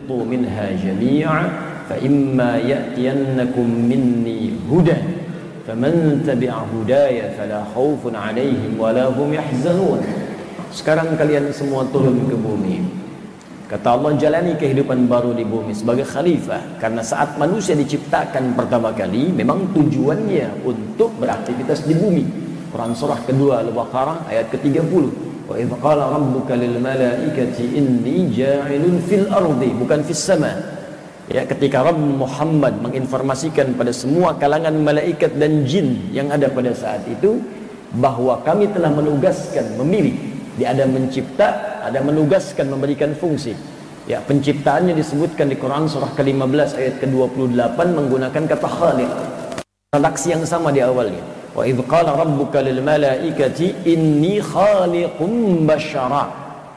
minha jami'a fa imma ya'tiyannakum minni hudan faman tabi'a hudaya fala khaufun 'alaihim wala hum yahzanun. Sekarang kalian semua turun ke bumi. Kata Allah, jalani kehidupan baru di bumi sebagai khalifah. Karena saat manusia diciptakan pertama kali, memang tujuannya untuk beraktivitas di bumi. Quran surah kedua Al-Baqarah ayat ke-30. Wa idh qala rabbuka lil malaikati inni ja'ilun fil ardi, bukan fis sama. Ya, ketika Rabb Muhammad menginformasikan pada semua kalangan malaikat dan jin yang ada pada saat itu, bahwa kami telah menugaskan, memilih. Dia ada mencipta, ada menugaskan, memberikan fungsi. Ya, penciptaannya disebutkan di Quran surah ke-15 ayat ke-28 menggunakan kata khaliq. Redaksi yang sama di awalnya. Wa idh qala rabbuka lil malaikati inni khaliqum basyara.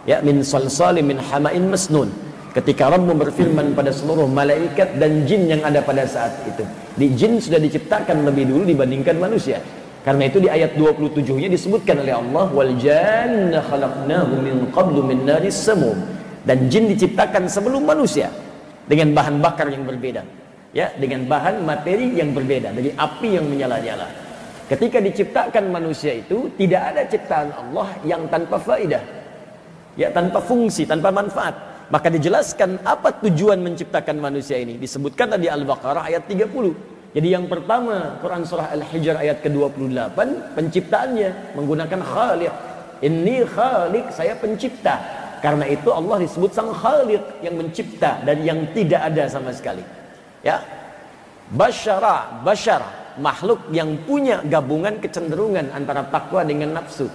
Ya, min salsalin min hama'in masnun. Ketika Rabbmu berfirman pada seluruh malaikat dan jin yang ada pada saat itu. Di jin sudah diciptakan lebih dulu dibandingkan manusia. Karena itu di ayat 27-nya disebutkan oleh Allah, wal janna khalaqnahu min qablu min naris samum. Dan jin diciptakan sebelum manusia dengan bahan bakar yang berbeda. Ya, dengan bahan materi yang berbeda dari api yang menyala-nyala. Ketika diciptakan manusia itu tidak ada ciptaan Allah yang tanpa faedah. Ya, tanpa fungsi, tanpa manfaat. Maka dijelaskan apa tujuan menciptakan manusia ini. Disebutkan di Al-Baqarah ayat 30. Jadi yang pertama, Quran surah Al-Hijr ayat ke-28, penciptaannya menggunakan khaliq. Inni khaliq, saya pencipta. Karena itu Allah disebut sang khaliq, yang mencipta dan yang tidak ada sama sekali. Ya. Basyara, basyar, makhluk yang punya gabungan kecenderungan antara takwa dengan nafsu.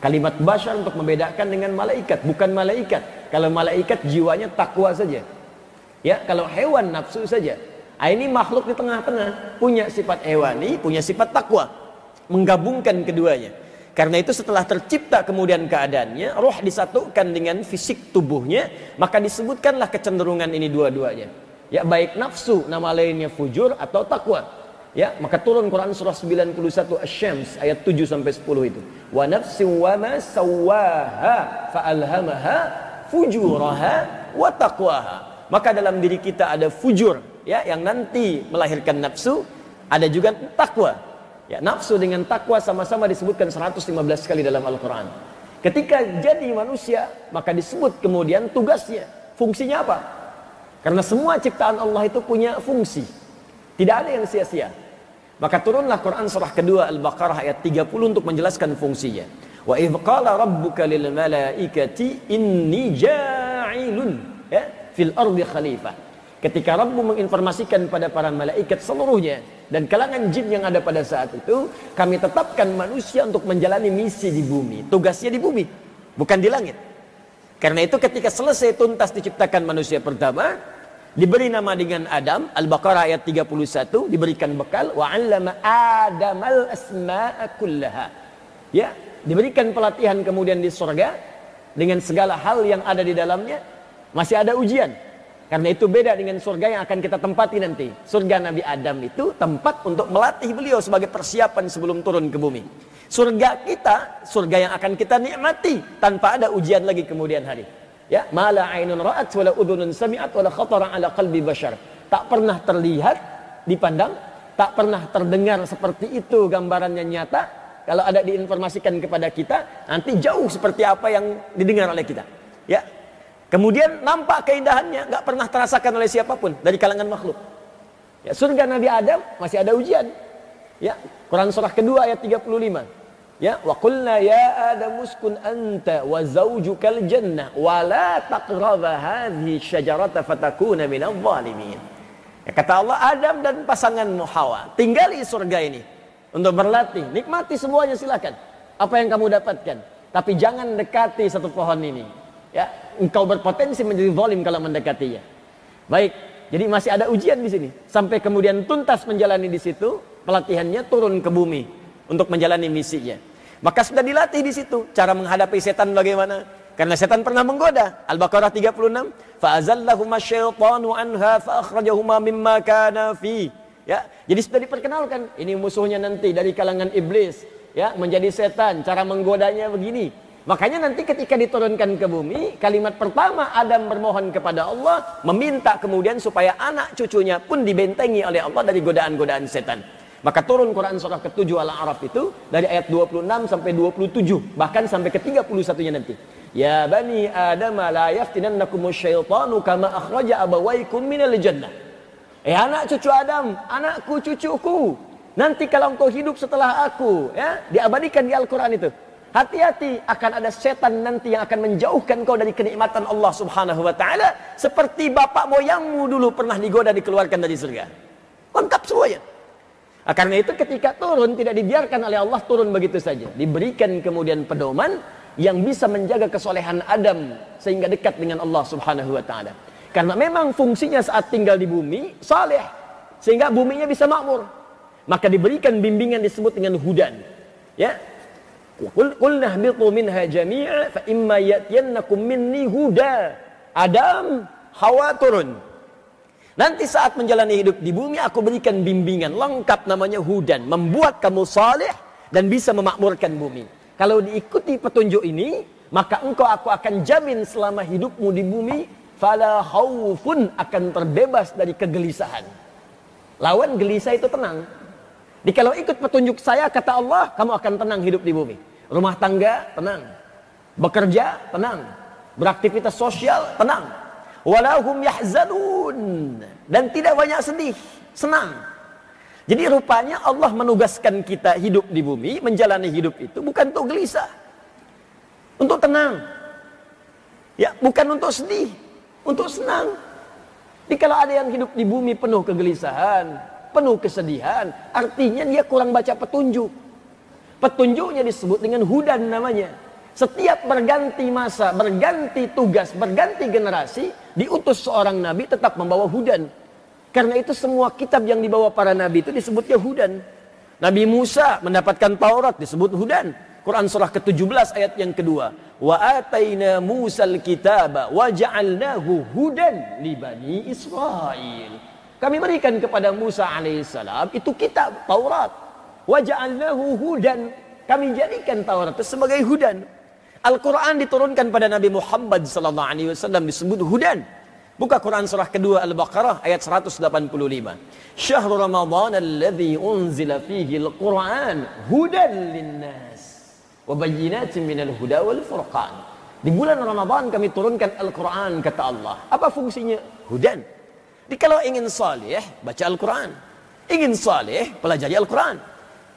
Kalimat basyar untuk membedakan dengan malaikat, bukan malaikat. Kalau malaikat jiwanya takwa saja. Ya, kalau hewan nafsu saja. Ini makhluk di tengah-tengah, punya sifat hewani, punya sifat takwa, menggabungkan keduanya. Karena itu setelah tercipta kemudian keadaannya, roh disatukan dengan fisik tubuhnya, maka disebutkanlah kecenderungan ini dua-duanya. Ya, baik nafsu, nama lainnya fujur atau takwa. Ya, maka turun Quran surah 91 Asy-Syams ayat 7 sampai 10 itu. Wa nafsin wa ma sawwaha fa alhamaha fujuraha wa taqwaha. Maka dalam diri kita ada fujur, ya, yang nanti melahirkan nafsu, ada juga takwa. Ya, nafsu dengan takwa sama-sama disebutkan 115 kali dalam Al-Quran. Ketika jadi manusia, maka disebut kemudian tugasnya, fungsinya apa? Karena semua ciptaan Allah itu punya fungsi, tidak ada yang sia-sia. Maka turunlah Quran surah kedua Al-Baqarah ayat 30 untuk menjelaskan fungsinya. Wa idh qala rabbuka lil malaikati inni ja'ilun, ya, fil ardi khalifah. Ketika Rabbmu menginformasikan pada para malaikat seluruhnya dan kalangan jin yang ada pada saat itu, kami tetapkan manusia untuk menjalani misi di bumi. Tugasnya di bumi, bukan di langit. Karena itu ketika selesai tuntas diciptakan manusia pertama, diberi nama dengan Adam, Al-Baqarah ayat 31, diberikan bekal, wa 'allama Adamal asma'a kullaha. Ya, diberikan pelatihan kemudian di surga dengan segala hal yang ada di dalamnya. Masih ada ujian. Karena itu beda dengan surga yang akan kita tempati nanti. Surga Nabi Adam itu tempat untuk melatih beliau sebagai persiapan sebelum turun ke bumi. Surga kita, surga yang akan kita nikmati tanpa ada ujian lagi kemudian hari. Ya, mala ainun ra'at wala udhunun sami'at wala khatara ala qalbi bashar. Tak pernah terlihat, dipandang, tak pernah terdengar seperti itu gambarannya nyata. Kalau ada diinformasikan kepada kita, nanti jauh seperti apa yang didengar oleh kita. Ya. Kemudian nampak keindahannya, nggak pernah terasakan oleh siapapun dari kalangan makhluk. Ya, surga Nabi Adam masih ada ujian. Ya, Quran surah kedua ayat 35. Ya, wa qulna ya Adam uskun anta wa zawjukal jannah wa la taqraba hadhihi syajarata fatakuna minadh dhalimin. Ya, kata Allah, Adam dan pasanganmu Hawa, tinggali surga ini untuk berlatih, nikmati semuanya silakan. Apa yang kamu dapatkan, tapi jangan dekati satu pohon ini. Ya, engkau berpotensi menjadi zalim kalau mendekatinya. Baik, jadi masih ada ujian di sini. Sampai kemudian tuntas menjalani di situ, pelatihannya turun ke bumi untuk menjalani misinya. Maka sudah dilatih di situ cara menghadapi setan bagaimana? Karena setan pernah menggoda. Al-Baqarah 36, fa'azallahuma syaitanu anha fa'akhrajahuma mimma kana fi. Ya, jadi sudah diperkenalkan ini musuhnya nanti dari kalangan iblis, ya, menjadi setan, cara menggodanya begini. Makanya nanti ketika diturunkan ke bumi, kalimat pertama Adam bermohon kepada Allah, meminta kemudian supaya anak cucunya pun dibentengi oleh Allah dari godaan-godaan setan. Maka turun Quran surah ke-7 Al-A'raf itu dari ayat 26 sampai 27, bahkan sampai ke 31-nya nanti. Ya bani Adam la yaftinannakumus syaitanu kama akhraja abawaykum minal jannah. Anak cucu Adam, anakku cucuku, nanti kalau engkau hidup setelah aku, ya, diabadikan di Al-Quran itu. Hati-hati, akan ada setan nanti yang akan menjauhkan kau dari kenikmatan Allah Subhanahu wa taala, seperti bapak moyangmu dulu pernah digoda dikeluarkan dari surga. Lengkap semuanya. Karena itu ketika turun tidak dibiarkan oleh Allah turun begitu saja. Diberikan kemudian pedoman yang bisa menjaga kesolehan Adam sehingga dekat dengan Allah Subhanahu wa taala. Karena memang fungsinya saat tinggal di bumi saleh, sehingga buminya bisa makmur. Maka diberikan bimbingan disebut dengan hudan. Ya. Qulna ihbitu minha jami'a fa imma ya'tiyannakum minni huda. Adam, Hawa turun. Nanti saat menjalani hidup di bumi aku berikan bimbingan lengkap namanya hudan, membuat kamu saleh dan bisa memakmurkan bumi. Kalau diikuti petunjuk ini, maka engkau aku akan jamin selama hidupmu di bumi fala khaufun, akan terbebas dari kegelisahan. Lawan gelisah itu tenang. Kalau ikut petunjuk saya, kata Allah, kamu akan tenang hidup di bumi. Rumah tangga, tenang. Bekerja, tenang. Beraktivitas sosial, tenang. Walahum yahzanun. Dan tidak banyak sedih, senang. Jadi rupanya Allah menugaskan kita hidup di bumi, menjalani hidup itu bukan untuk gelisah. Untuk tenang. Ya, bukan untuk sedih. Untuk senang. Jadi kalau ada yang hidup di bumi penuh kegelisahan, penuh kesedihan, artinya dia kurang baca petunjuk. Petunjuknya disebut dengan hudan namanya. Setiap berganti masa, berganti tugas, berganti generasi, diutus seorang nabi tetap membawa hudan. Karena itu semua kitab yang dibawa para nabi itu disebutnya hudan. Nabi Musa mendapatkan Taurat disebut hudan. Quran surah ke-17 ayat yang kedua. Wa ataina Musal kitaba wa ja'alnahu hudan li bani Israil. Kami berikan kepada Musa alaihissalam itu kitab Taurat. Wa ja'alnahu hudan. Kami jadikan Taurat itu sebagai hudan. Al-Quran diturunkan pada Nabi Muhammad sallallahu alaihi wasallam disebut hudan. Buka Quran surah kedua Al-Baqarah ayat 185. Syahrul Ramadan alladzi unzila fihi al-Quran hudan linnas wa bayyinatin minal huda wal furqan. Di bulan Ramadan kami turunkan Al-Quran, kata Allah. Apa fungsinya? Hudan. Jadi kalau ingin saleh, baca Al-Quran. Ingin saleh, pelajari Al-Quran.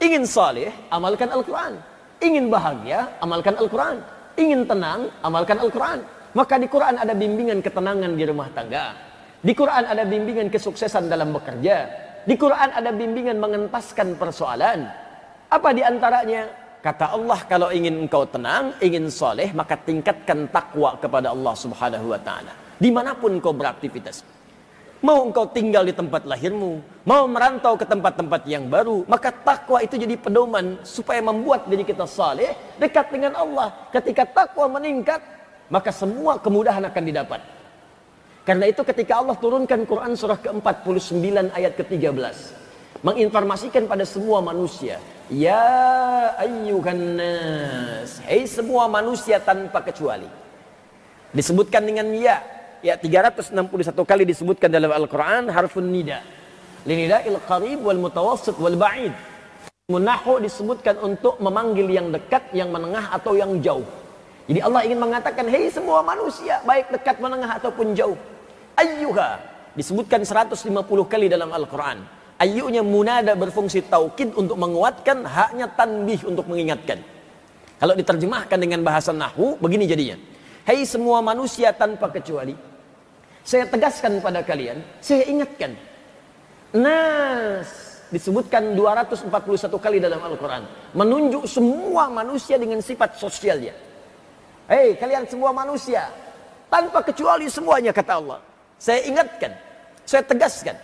Ingin saleh, amalkan Al-Quran. Ingin bahagia, amalkan Al-Quran. Ingin tenang, amalkan Al-Quran. Maka di Quran ada bimbingan ketenangan di rumah tangga. Di Quran ada bimbingan kesuksesan dalam bekerja. Di Quran ada bimbingan mengentaskan persoalan. Apa di antaranya? Kata Allah, kalau ingin engkau tenang, ingin saleh, maka tingkatkan takwa kepada Allah Subhanahu wa taala. Dimanapun kau beraktivitas. Mau engkau tinggal di tempat lahirmu, mau merantau ke tempat-tempat yang baru, maka takwa itu jadi pedoman supaya membuat diri kita saleh, dekat dengan Allah. Ketika takwa meningkat, maka semua kemudahan akan didapat. Karena itu ketika Allah turunkan Quran surah ke-49 ayat ke-13, menginformasikan pada semua manusia, ya ayyuhan nas, hei semua manusia tanpa kecuali. Disebutkan dengan ya 361 kali disebutkan dalam Al-Quran harfun nida. Linida'il qarib wal mutawassit wal ba'id. Munahu disebutkan untuk memanggil yang dekat, yang menengah atau yang jauh. Jadi Allah ingin mengatakan, hei semua manusia, baik dekat, menengah ataupun jauh. Ayyuha disebutkan 150 kali dalam Al-Quran. Ayyunya munada berfungsi taukid untuk menguatkan, haknya tanbih untuk mengingatkan. Kalau diterjemahkan dengan bahasa nahwu, begini jadinya. Hei semua manusia tanpa kecuali, saya tegaskan pada kalian, saya ingatkan. Nas disebutkan 241 kali dalam Al-Quran. Menunjuk semua manusia dengan sifat sosialnya. Hei kalian semua manusia, tanpa kecuali semuanya, kata Allah. Saya ingatkan, saya tegaskan.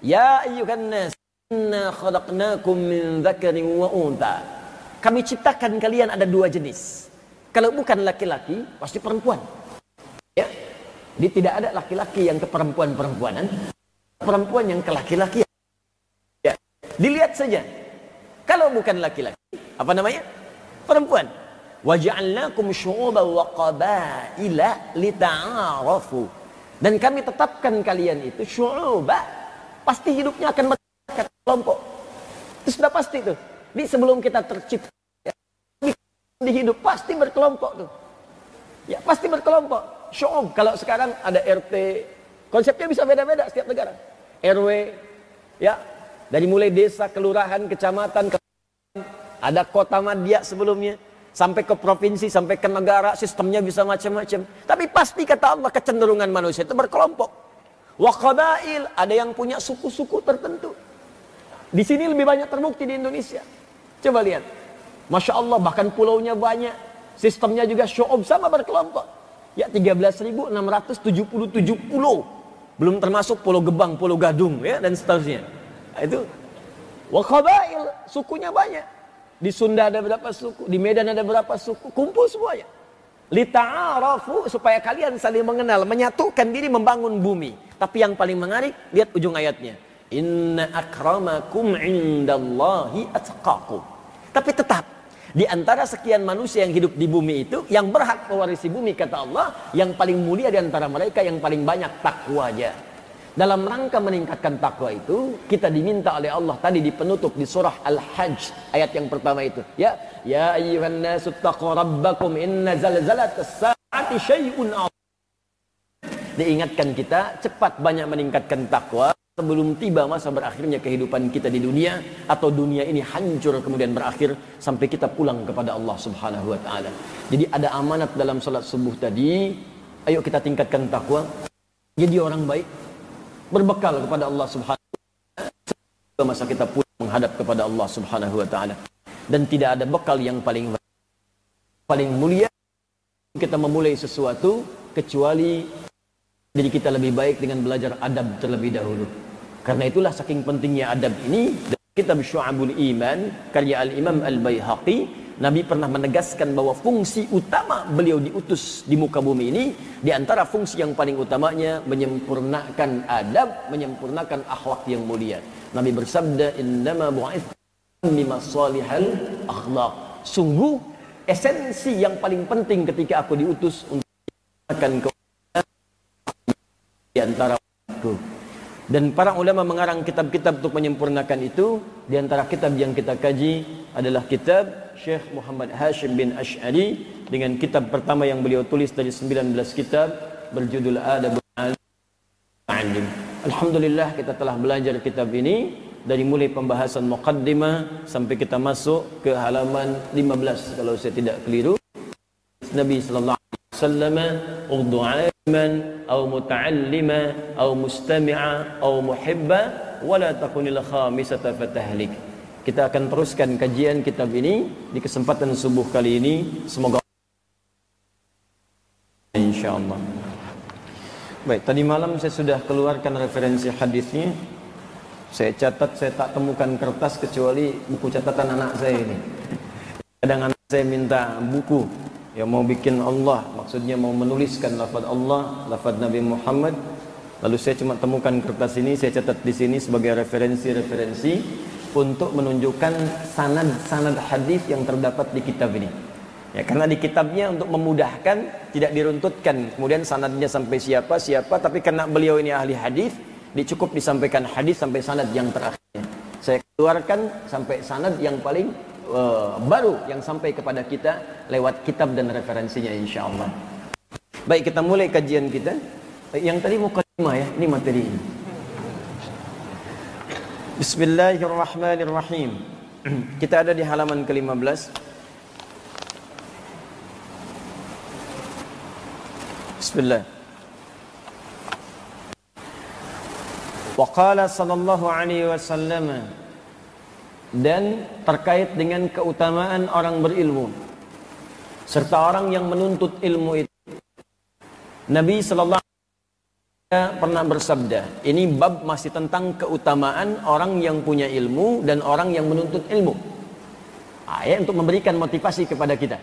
Ya ayyuhan nas, inna khalaqnakum min dzakarin wa untha. Kami ciptakan kalian ada dua jenis. Kalau bukan laki-laki, pasti perempuan. Ya. Jadi tidak ada laki-laki yang ke perempuan-perempuanan, perempuan yang ke laki-laki. Ya. Dilihat saja. Kalau bukan laki-laki, apa namanya? Perempuan. Waja'alnakum syu'uban wa qabaila lita'arafu. Dan kami tetapkan kalian itu syu'uba. Pasti hidupnya akan berkelompok. Itu sudah pasti tuh. Di sebelum kita tercipta di hidup pasti berkelompok tuh. Ya, pasti berkelompok. Syu'ub. Kalau sekarang ada RT, konsepnya bisa beda-beda setiap negara. RW, ya, dari mulai desa, kelurahan, kecamatan, ada kota madya sebelumnya, sampai ke provinsi, sampai ke negara, sistemnya bisa macam-macam. Tapi pasti kata Allah kecenderungan manusia itu berkelompok. Wa qabail, ada yang punya suku-suku tertentu. Di sini lebih banyak terbukti di Indonesia. Coba lihat. Masya Allah, bahkan pulaunya banyak. Sistemnya juga syu'ub sama berkelompok. Ya, 13.677 pulau. Belum termasuk Pulau Gebang, Pulau Gadung, ya, dan seterusnya. Nah, itu. Wa qabail, sukunya banyak. Di Sunda ada berapa suku, di Medan ada berapa suku, kumpul semuanya. Lita'arafu, supaya kalian saling mengenal, menyatukan diri membangun bumi. Tapi yang paling menarik, lihat ujung ayatnya. Inna akramakum indallahi atqakum. Tapi tetap, di antara sekian manusia yang hidup di bumi itu, yang berhak mewarisi bumi kata Allah, yang paling mulia di antara mereka yang paling banyak takwanya. Dalam rangka meningkatkan takwa itu, kita diminta oleh Allah tadi di penutup di surah Al-Hajj ayat yang pertama itu. Ya ayyuhan nasu taqu rabbakum inna zalzalatas saati syai'un 'adzim. Diingatkan kita cepat banyak meningkatkan takwa sebelum tiba masa berakhirnya kehidupan kita di dunia, atau dunia ini hancur kemudian berakhir sampai kita pulang kepada Allah Subhanahu wa taala. Jadi ada amanat dalam salat subuh tadi. Ayo kita tingkatkan takwa. Jadi orang baik, berbekal kepada Allah Subhanahu wa taala masa kita pulang menghadap kepada Allah Subhanahu wa taala. Dan tidak ada bekal yang paling mulia kita memulai sesuatu kecuali diri kita lebih baik dengan belajar adab terlebih dahulu. Karena itulah saking pentingnya adab ini, dalam kitab Syu'abul Iman karya Al-Imam Al-Baihaqi, Nabi pernah menegaskan bahwa fungsi utama beliau diutus di muka bumi ini, di antara fungsi yang paling utamanya menyempurnakan adab, menyempurnakan akhlak yang mulia. Nabi bersabda, "Innama bu'ithtu limasalihal akhlaq." Sungguh esensi yang paling penting ketika aku diutus untuk menyempurnakan di antara aku. Dan para ulama mengarang kitab-kitab untuk menyempurnakan itu. Di antara kitab yang kita kaji adalah kitab Syekh Muhammad Hashim bin Ash'ari, dengan kitab pertama yang beliau tulis dari 19 kitab berjudul Adabul Alim. Alhamdulillah kita telah belajar kitab ini dari mulai pembahasan muqaddimah sampai kita masuk ke halaman 15 kalau saya tidak keliru. Nabi sallallahu alaihi wasallam urdu aliman aw muta'allima aw mustami'a aw muhibba wala takunil khamisata fatahlik. Kita akan teruskan kajian kitab ini di kesempatan subuh kali ini. Semoga insyaallah. Baik, tadi malam saya sudah keluarkan referensi hadisnya. Saya catat, saya tak temukan kertas kecuali buku catatan anak saya ini. Kadang anak saya minta buku yang mau bikin Allah, maksudnya mau menuliskan lafaz Allah, lafaz Nabi Muhammad. Lalu saya cuma temukan kertas ini, saya catat di sini sebagai referensi-referensi untuk menunjukkan sanad-sanad hadis yang terdapat di kitab ini. Ya, karena di kitabnya untuk memudahkan, tidak diruntutkan kemudian sanadnya sampai siapa, tapi karena beliau ini ahli hadis, dicukup disampaikan hadis sampai sanad yang terakhirnya. Saya keluarkan sampai sanad yang paling baru yang sampai kepada kita lewat kitab dan referensinya insyaallah. Baik, kita mulai kajian kita. Yang tadi mukadimah ya, ini materi ini. Bismillahirrahmanirrahim. Kita ada di halaman ke-15. Bismillah. Wa qala sallallahu alaihi wasallam, dan terkait dengan keutamaan orang berilmu serta orang yang menuntut ilmu itu, Nabi sallallahu alaihi wasallam pernah bersabda, ini bab masih tentang keutamaan orang yang punya ilmu dan orang yang menuntut ilmu. Ayat untuk memberikan motivasi kepada kita.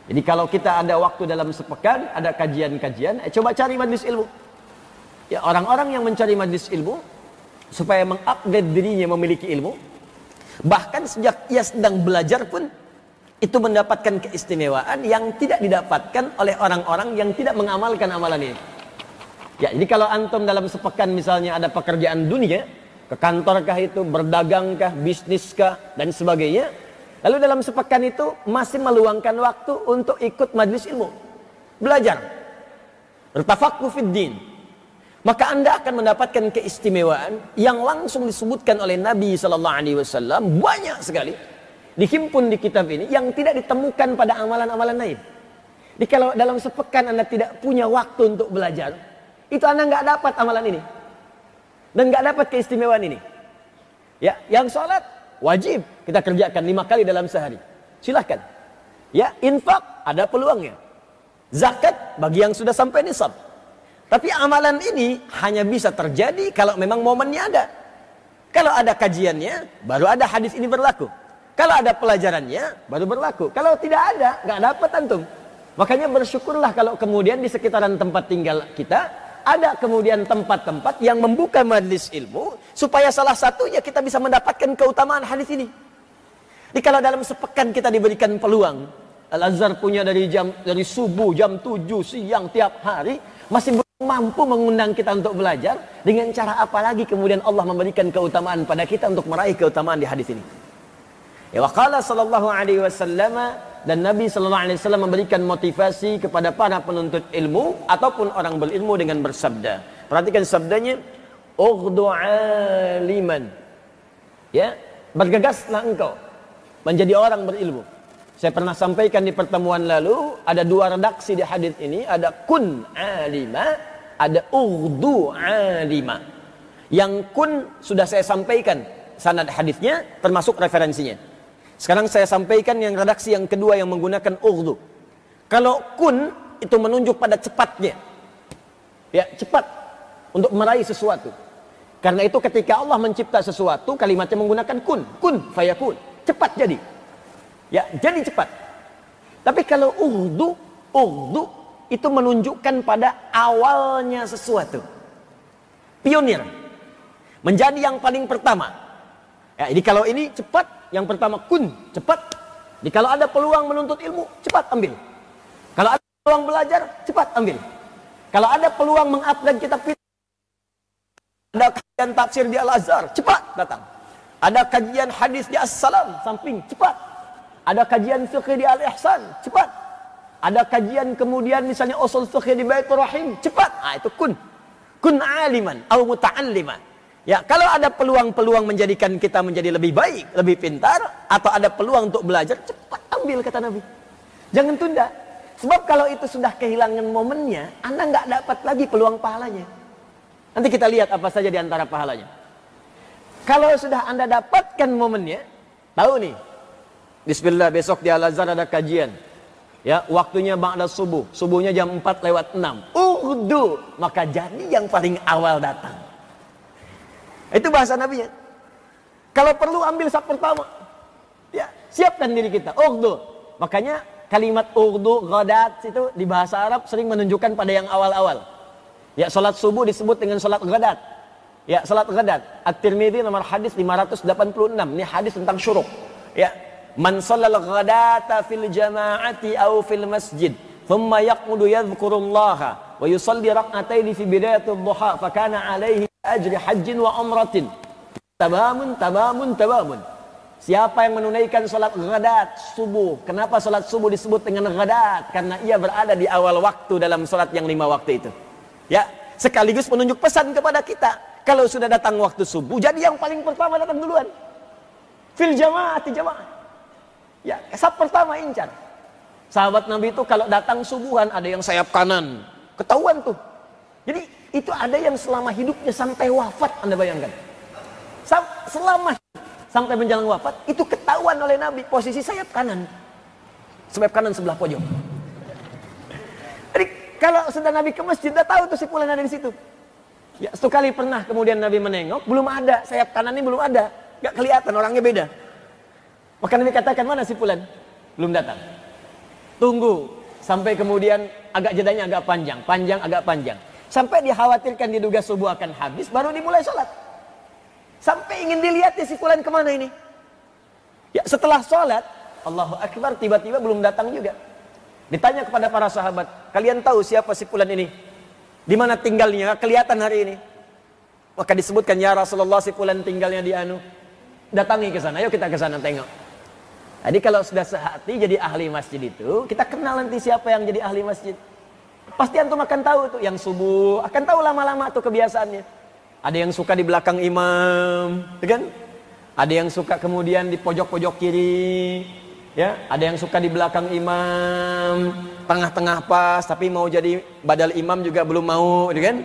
Jadi kalau kita ada waktu dalam sepekan, ada kajian-kajian, coba cari majlis ilmu. Ya, orang-orang yang mencari majlis ilmu supaya mengupgrade dirinya memiliki ilmu, bahkan sejak ia sedang belajar pun itu mendapatkan keistimewaan yang tidak didapatkan oleh orang-orang yang tidak mengamalkan amalan ini. Ya, jadi kalau antum dalam sepekan misalnya ada pekerjaan dunia, ke kantorkah itu, berdagangkah, bisniskah, dan sebagainya, lalu dalam sepekan itu masih meluangkan waktu untuk ikut majelis ilmu, belajar, bertafaqquh fid din, maka Anda akan mendapatkan keistimewaan yang langsung disebutkan oleh Nabi SAW banyak sekali. Dihimpun di kitab ini yang tidak ditemukan pada amalan-amalan lain. Jadi kalau dalam sepekan Anda tidak punya waktu untuk belajar, itu Anda nggak dapat amalan ini. Dan nggak dapat keistimewaan ini. Ya, yang sholat wajib kita kerjakan 5 kali dalam sehari. Silahkan. Ya, infak ada peluangnya. Zakat bagi yang sudah sampai nisab. Tapi amalan ini hanya bisa terjadi kalau memang momennya ada. Kalau ada kajiannya, baru ada hadis ini berlaku. Kalau ada pelajarannya, baru berlaku. Kalau tidak ada, nggak dapat antum. Makanya bersyukurlah kalau kemudian di sekitaran tempat tinggal kita, ada kemudian tempat-tempat yang membuka majelis ilmu, supaya salah satunya kita bisa mendapatkan keutamaan hadis ini. Jadi kalau dalam sepekan kita diberikan peluang, Al-Azhar punya dari subuh, jam 7, siang, tiap hari, masih belum mampu mengundang kita untuk belajar, dengan cara apa lagi kemudian Allah memberikan keutamaan pada kita untuk meraih keutamaan di hadis ini. Ya, waqala sallallahu alaihi wasallam, dan Nabi sallallahu alaihi wasallam memberikan motivasi kepada para penuntut ilmu ataupun orang berilmu dengan bersabda. Perhatikan sabdanya, ughdu aliman. Ya, bergegaslah engkau menjadi orang berilmu. Saya pernah sampaikan di pertemuan lalu, ada 2 redaksi di hadis ini, ada kun alima, ada ughdu alima. Yang kun sudah saya sampaikan sanad hadisnya termasuk referensinya. Sekarang saya sampaikan yang redaksi yang kedua yang menggunakan ughdu. Kalau kun itu menunjuk pada cepatnya. Ya, cepat untuk meraih sesuatu. Karena itu ketika Allah mencipta sesuatu, kalimatnya menggunakan kun. Kun fayakun. Cepat jadi. Ya, jadi cepat. Tapi kalau ughdu itu menunjukkan pada awalnya sesuatu. Pionir. Menjadi yang paling pertama. Ya, jadi kalau ini cepat, yang pertama kun, cepat. Jadi kalau ada peluang menuntut ilmu, cepat ambil. Kalau ada peluang belajar, cepat ambil. Kalau ada peluang mengupgrade kitab kita, ada kajian tafsir di Al-Azhar, cepat datang. Ada kajian hadis di As-Salam, samping, cepat. Ada kajian fiqh di Al-Ihsan, cepat. Ada kajian kemudian misalnya usul fiqh di Baitur Rahim, cepat. Ah, itu kun. Kun aliman atau muta'alliman. Ya, kalau ada peluang-peluang menjadikan kita menjadi lebih baik, lebih pintar, atau ada peluang untuk belajar, cepat ambil kata Nabi. Jangan tunda. Sebab kalau itu sudah kehilangan momennya, Anda nggak dapat lagi peluang pahalanya. Nanti kita lihat apa saja di antara pahalanya. Kalau sudah Anda dapatkan momennya, tahu nih, bismillah besok di Al-Azhar ada kajian. Ya, waktunya ba'da subuh. Subuhnya jam 4:06. Ughdu, maka jadi yang paling awal datang. Itu bahasa Nabi ya. Kalau perlu ambil saf pertama. Ya, siapkan diri kita. Ughdu. Makanya kalimat ughdu, ghadat itu di bahasa Arab sering menunjukkan pada yang awal-awal. Ya, salat subuh disebut dengan salat ghadat. Ya, salat ghadat. At-Tirmidzi nomor hadis 586. Ini hadis tentang syuruk. Ya, man shallal ghadata fil jama'ati aw fil masjid, thumma yaqudu yadhkurullaha wa yusalli rak'ataini fi bidayatil duha, fa kana 'alaihi ajri hajjin wa umratin. Tabamun. Siapa yang menunaikan salat ghadat subuh? Kenapa salat subuh disebut dengan ghadat? Karena ia berada di awal waktu dalam salat yang 5 waktu itu. Ya, sekaligus menunjuk pesan kepada kita. Kalau sudah datang waktu subuh, jadi yang paling pertama datang duluan. Fil jamaati jamaah. Ya, saf pertama incar. Sahabat Nabi itu kalau datang subuhan ada yang sayap kanan. Ketahuan tuh. Jadi itu ada yang selama hidupnya sampai wafat, Anda bayangkan. Selama sampai menjelang wafat, itu ketahuan oleh Nabi posisi sayap kanan. Sayap kanan sebelah pojok. Jadi kalau sudah Nabi ke masjid, sudah tahu tuh si fulan ada di situ. Ya, satu kali pernah kemudian Nabi menengok, belum ada, sayap kanan ini belum ada. Gak kelihatan, orangnya beda. Maka Nabi katakan, mana si fulan? Belum datang. Tunggu sampai kemudian agak jedanya agak panjang, agak panjang. Sampai dikhawatirkan diduga subuh akan habis, baru dimulai sholat. Sampai ingin dilihat si fulan kemana ini. Ya, setelah sholat, Allahu Akbar, tiba-tiba belum datang juga. Ditanya kepada para sahabat, kalian tahu siapa si fulan ini? Di mana tinggalnya? Kelihatan hari ini. Maka disebutkan, ya Rasulullah, si fulan tinggalnya di anu. Datangi ke sana, ayo kita ke sana tengok. Jadi kalau sudah sehati jadi ahli masjid itu, kita kenal nanti siapa yang jadi ahli masjid. Pasti antum akan tahu tuh, yang subuh akan tahu lama-lama tuh kebiasaannya. Ada yang suka di belakang imam, kan? Ada yang suka kemudian di pojok-pojok kiri, ya. Ada yang suka di belakang imam, tengah-tengah pas, tapi mau jadi badal imam juga belum mau, kan?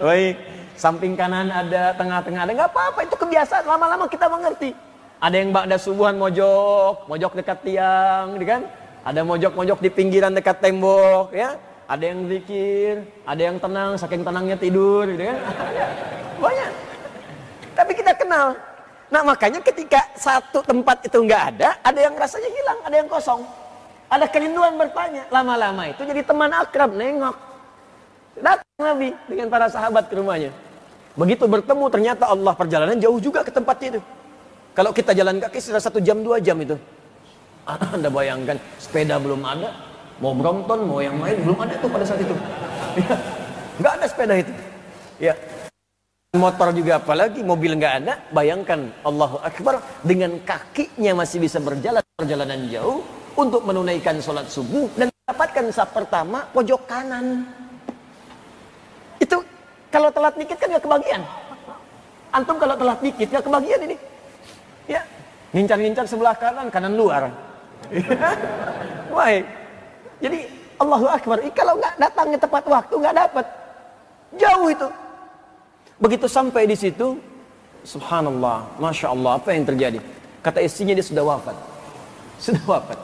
Baik, samping kanan ada, tengah-tengah ada, nggak apa-apa, itu kebiasaan. Lama-lama kita mengerti. Ada yang ba'da subuhan mojok dekat tiang, kan? Ada mojok-mojok di pinggiran dekat tembok, ya. Ada yang zikir, ada yang tenang, saking tenangnya tidur, gitu kan? Banyak. Tapi kita kenal. Nah makanya ketika satu tempat itu nggak ada yang rasanya hilang, ada yang kosong. Ada kerinduan bertanya. Lama-lama itu jadi teman akrab, nengok. Datang Nabi dengan para sahabat ke rumahnya. Begitu bertemu ternyata Allah, perjalanan jauh juga ke tempat itu. Kalau kita jalan kaki sudah 1 jam 2 jam itu. Anda bayangkan, sepeda belum ada, mau Brompton, mau yang lain belum ada tuh pada saat itu. Ya, nggak ada sepeda itu. Ya, motor juga apalagi, mobil nggak ada. Bayangkan, Allahu Akbar, dengan kakinya masih bisa berjalan perjalanan jauh untuk menunaikan sholat subuh dan mendapatkan saf pertama pojok kanan. Itu kalau telat dikit kan nggak kebagian. Antum kalau telat dikit nggak kebagian ini. Ya, ngincar-ngincar sebelah kanan luar. Baik. Jadi Allahu Akbar, kalau nggak datangnya tepat waktu nggak dapat. Jauh itu. Begitu sampai di situ, subhanallah, masya Allah, apa yang terjadi? Kata istrinya dia sudah wafat. Sudah wafat.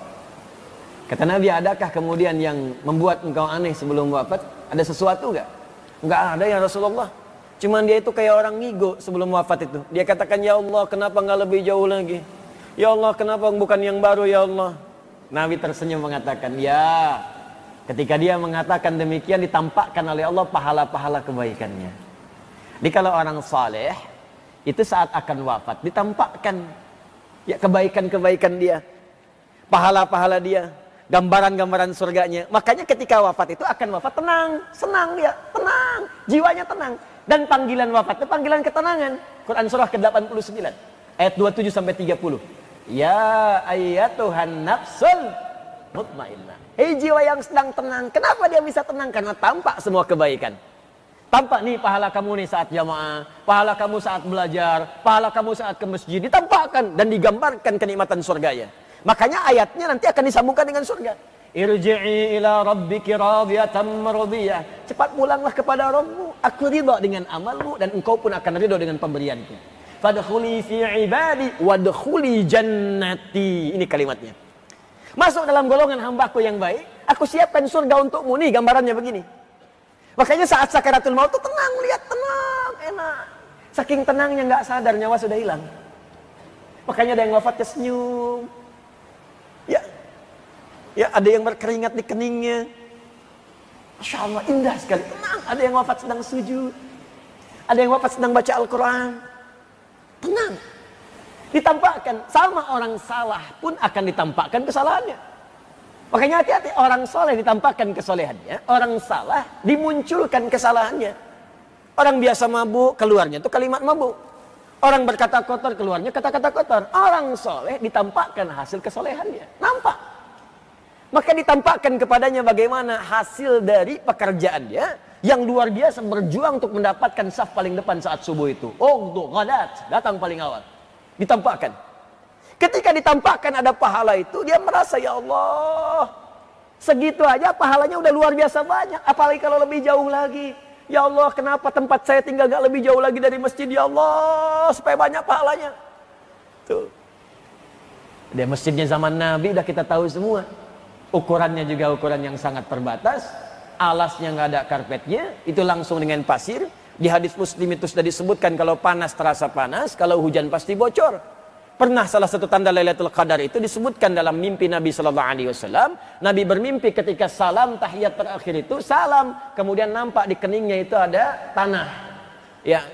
Kata Nabi, adakah kemudian yang membuat engkau aneh sebelum wafat? Ada sesuatu nggak? Nggak ada ya Rasulullah. Cuman dia itu kayak orang ngigo sebelum wafat itu. Dia katakan, ya Allah, kenapa nggak lebih jauh lagi? Ya Allah, kenapa bukan yang baru ya Allah? Nabi tersenyum mengatakan, ya, ketika dia mengatakan demikian ditampakkan oleh Allah pahala-pahala kebaikannya. Jadi kalau orang saleh itu saat akan wafat ditampakkan ya kebaikan-kebaikan dia, pahala-pahala dia, gambaran-gambaran surganya. Makanya ketika wafat itu akan wafat tenang, senang ya, tenang, jiwanya tenang. Dan panggilan wafat itu panggilan ketenangan. Quran surah ke-89 ayat 27 sampai 30. Ya ayyatuhan nafsul mutmainnah. Hei jiwa yang sedang tenang. Kenapa dia bisa tenang? Karena tampak semua kebaikan. Tampak nih pahala kamu nih saat jamaah, pahala kamu saat belajar, pahala kamu saat ke masjid, ditampakkan dan digambarkan kenikmatan surganya. Makanya ayatnya nanti akan disambungkan dengan surga. Irji'i ila rabbiki radiyatan mardiyah. Cepat pulanglah kepada Rabbmu. Aku ridha dengan amalmu dan engkau pun akan ridha dengan pemberianku. Fadkhuli fi ibadi wadkhuli jannati. Ini kalimatnya. Masuk dalam golongan hambaku yang baik, aku siapkan surga untukmu. Nih gambarannya begini. Makanya saat sakaratul maut itu tenang, lihat tenang, enak. Saking tenangnya nggak sadar nyawa sudah hilang. Makanya ada yang wafatnya senyum. Ya, ada yang berkeringat di keningnya. Masya Allah, indah sekali. Tenang. Ada yang wafat sedang sujud. Ada yang wafat sedang baca Al-Quran. Tenang. Ditampakkan. Sama orang salah pun akan ditampakkan kesalahannya. Makanya hati-hati. Orang soleh ditampakkan kesolehannya. Orang salah dimunculkan kesalahannya. Orang biasa mabuk, keluarnya itu kalimat mabuk. Orang berkata kotor, keluarnya kata-kata kotor. Orang soleh ditampakkan hasil kesolehannya. Nampak. Maka ditampakkan kepadanya bagaimana hasil dari pekerjaannya yang luar biasa berjuang untuk mendapatkan saf paling depan saat subuh itu. Oh, tuh, ghadat, datang paling awal. Ditampakkan. Ketika ditampakkan ada pahala itu, dia merasa, ya Allah, segitu aja pahalanya udah luar biasa banyak. Apalagi kalau lebih jauh lagi. Ya Allah, kenapa tempat saya tinggal gak lebih jauh lagi dari masjid? Ya Allah, supaya banyak pahalanya. Tuh. Dia masjidnya zaman Nabi, udah kita tahu semua. Ukurannya juga ukuran yang sangat terbatas. Alasnya nggak ada karpetnya. Itu langsung dengan pasir. Di hadis Muslim itu sudah disebutkan kalau panas terasa panas, kalau hujan pasti bocor. Pernah salah satu tanda Lailatul Qadar itu disebutkan dalam mimpi Nabi SAW. Nabi bermimpi ketika salam tahiyat terakhir itu salam, kemudian nampak di keningnya itu ada tanah. Ya,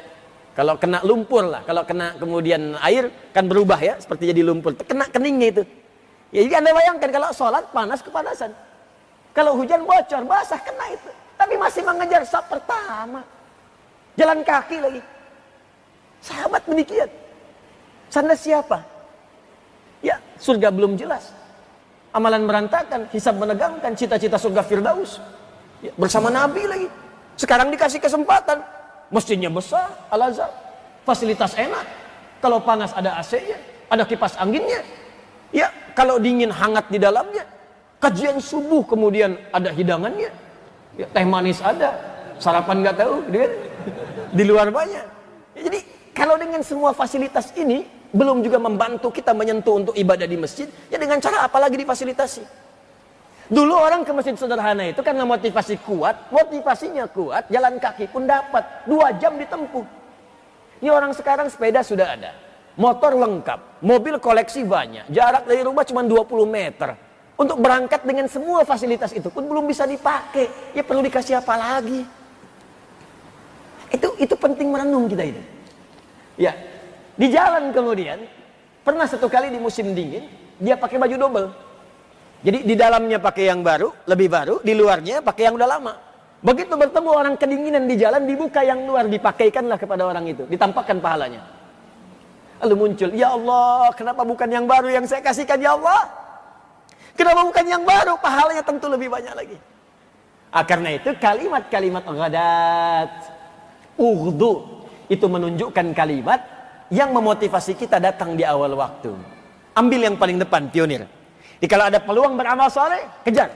kalau kena lumpur lah, kalau kena kemudian air kan berubah ya, seperti jadi lumpur. Kena keningnya itu. Ya, jadi Anda bayangkan kalau sholat panas kepanasan. Kalau hujan bocor, basah kena itu. Tapi masih mengejar saf pertama. Jalan kaki lagi. Sahabat demikian. Sanda siapa? Ya, surga belum jelas. Amalan berantakan, hisab menegangkan, cita-cita surga Firdaus. Ya, bersama Nabi lagi. Sekarang dikasih kesempatan. Masjidnya besar, Al-Azhar. Fasilitas enak. Kalau panas ada AC-nya, ada kipas anginnya. Ya, kalau dingin hangat di dalamnya. Kajian subuh kemudian ada hidangannya. Ya, teh manis ada, sarapan nggak tahu, gitu kan? Di luar banyak. Ya, jadi kalau dengan semua fasilitas ini belum juga membantu kita menyentuh untuk ibadah di masjid, ya dengan cara apa lagi difasilitasi? Dulu orang ke masjid sederhana itu karena motivasinya kuat, jalan kaki pun dapat 2 jam ditempuh. Ini orang sekarang sepeda sudah ada, motor lengkap, mobil koleksi banyak, jarak dari rumah cuma 20 meter. Untuk berangkat dengan semua fasilitas itu pun belum bisa dipakai. Ya perlu dikasih apa lagi? Itu penting merenung kita itu. Ya, di jalan kemudian pernah satu kali di musim dingin dia pakai baju double. Jadi di dalamnya pakai yang baru, lebih baru, di luarnya pakai yang udah lama. Begitu bertemu orang kedinginan di jalan, dibuka yang luar, dipakaikanlah kepada orang itu, ditampakkan pahalanya. Lalu muncul, ya Allah, kenapa bukan yang baru yang saya kasihkan, ya Allah? Kenapa bukan yang baru? Pahalanya tentu lebih banyak lagi. Karena itu kalimat-kalimat ghadat, ughdu, itu menunjukkan kalimat yang memotivasi kita datang di awal waktu. Ambil yang paling depan, pionir. Jadi kalau ada peluang beramal soleh, kejar.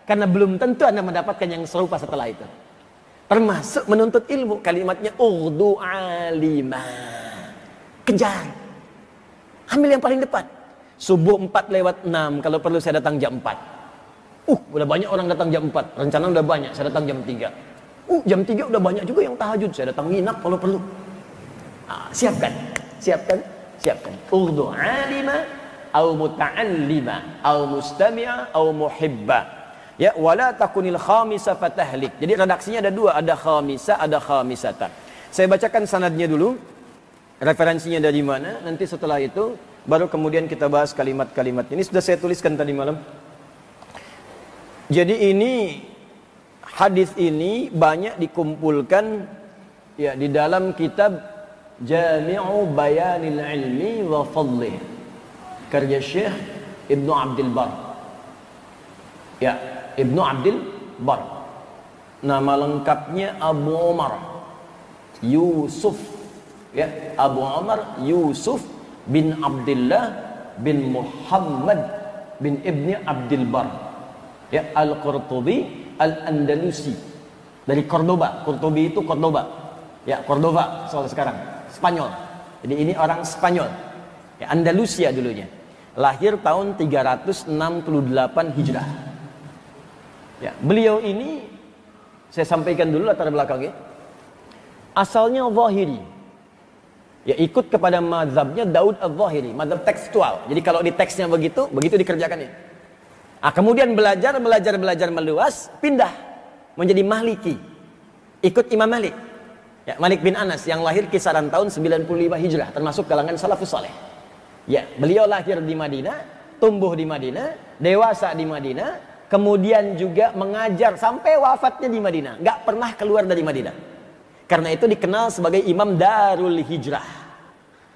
Karena belum tentu Anda mendapatkan yang serupa setelah itu. Termasuk menuntut ilmu, kalimatnya ughdu alimah. Kejar. Ambil yang paling depan. Subuh 4:06, kalau perlu saya datang jam 4. Udah banyak orang datang jam 4. Rencana udah banyak, saya datang jam 3. Jam 3 udah banyak juga yang tahajud, saya datang nginap kalau perlu. Siapkan. Ughdu alima, au muta'allima, au mustami'a, au muhibba. Ya, wala takunil khamisa fatahlik. Jadi redaksinya ada 2, ada khamisa, ada khamisata. Saya bacakan sanadnya dulu. Referensinya dari mana? Nanti setelah itu baru kemudian kita bahas kalimat-kalimat ini. Sudah saya tuliskan tadi malam. Jadi ini hadis ini banyak dikumpulkan ya di dalam kitab Jami'u Bayanil Ilmi wa Fadlih, karya Syekh Ibnu Abdul Bar. Ya, Ibnu Abdul Bar. Nama lengkapnya Abu Umar Yusuf. Ya, Abu Umar Yusuf bin Abdullah bin Muhammad bin Ibni Abdul Bar. Ya, Al-Qurtubi Al-Andalusi. Dari Cordoba. Qurtubi itu Cordoba. Ya, Cordova soal sekarang. Spanyol. Jadi ini orang Spanyol. Ya, Andalusia dulunya. Lahir tahun 368 Hijrah. Ya, beliau ini saya sampaikan dulu latar belakangnya. Asalnya Zahiri. Ya, ikut kepada mazhabnya Daud al-Zahiri, mazhab tekstual. Jadi kalau di teksnya begitu dikerjakannya. Kemudian belajar meluas, pindah menjadi Maliki. Ikut Imam Malik. Ya, Malik bin Anas yang lahir kisaran tahun 95 Hijrah, termasuk kalangan salafus saleh. Ya, beliau lahir di Madinah, tumbuh di Madinah, dewasa di Madinah, kemudian juga mengajar sampai wafatnya di Madinah, nggak pernah keluar dari Madinah. Karena itu dikenal sebagai Imam Darul Hijrah.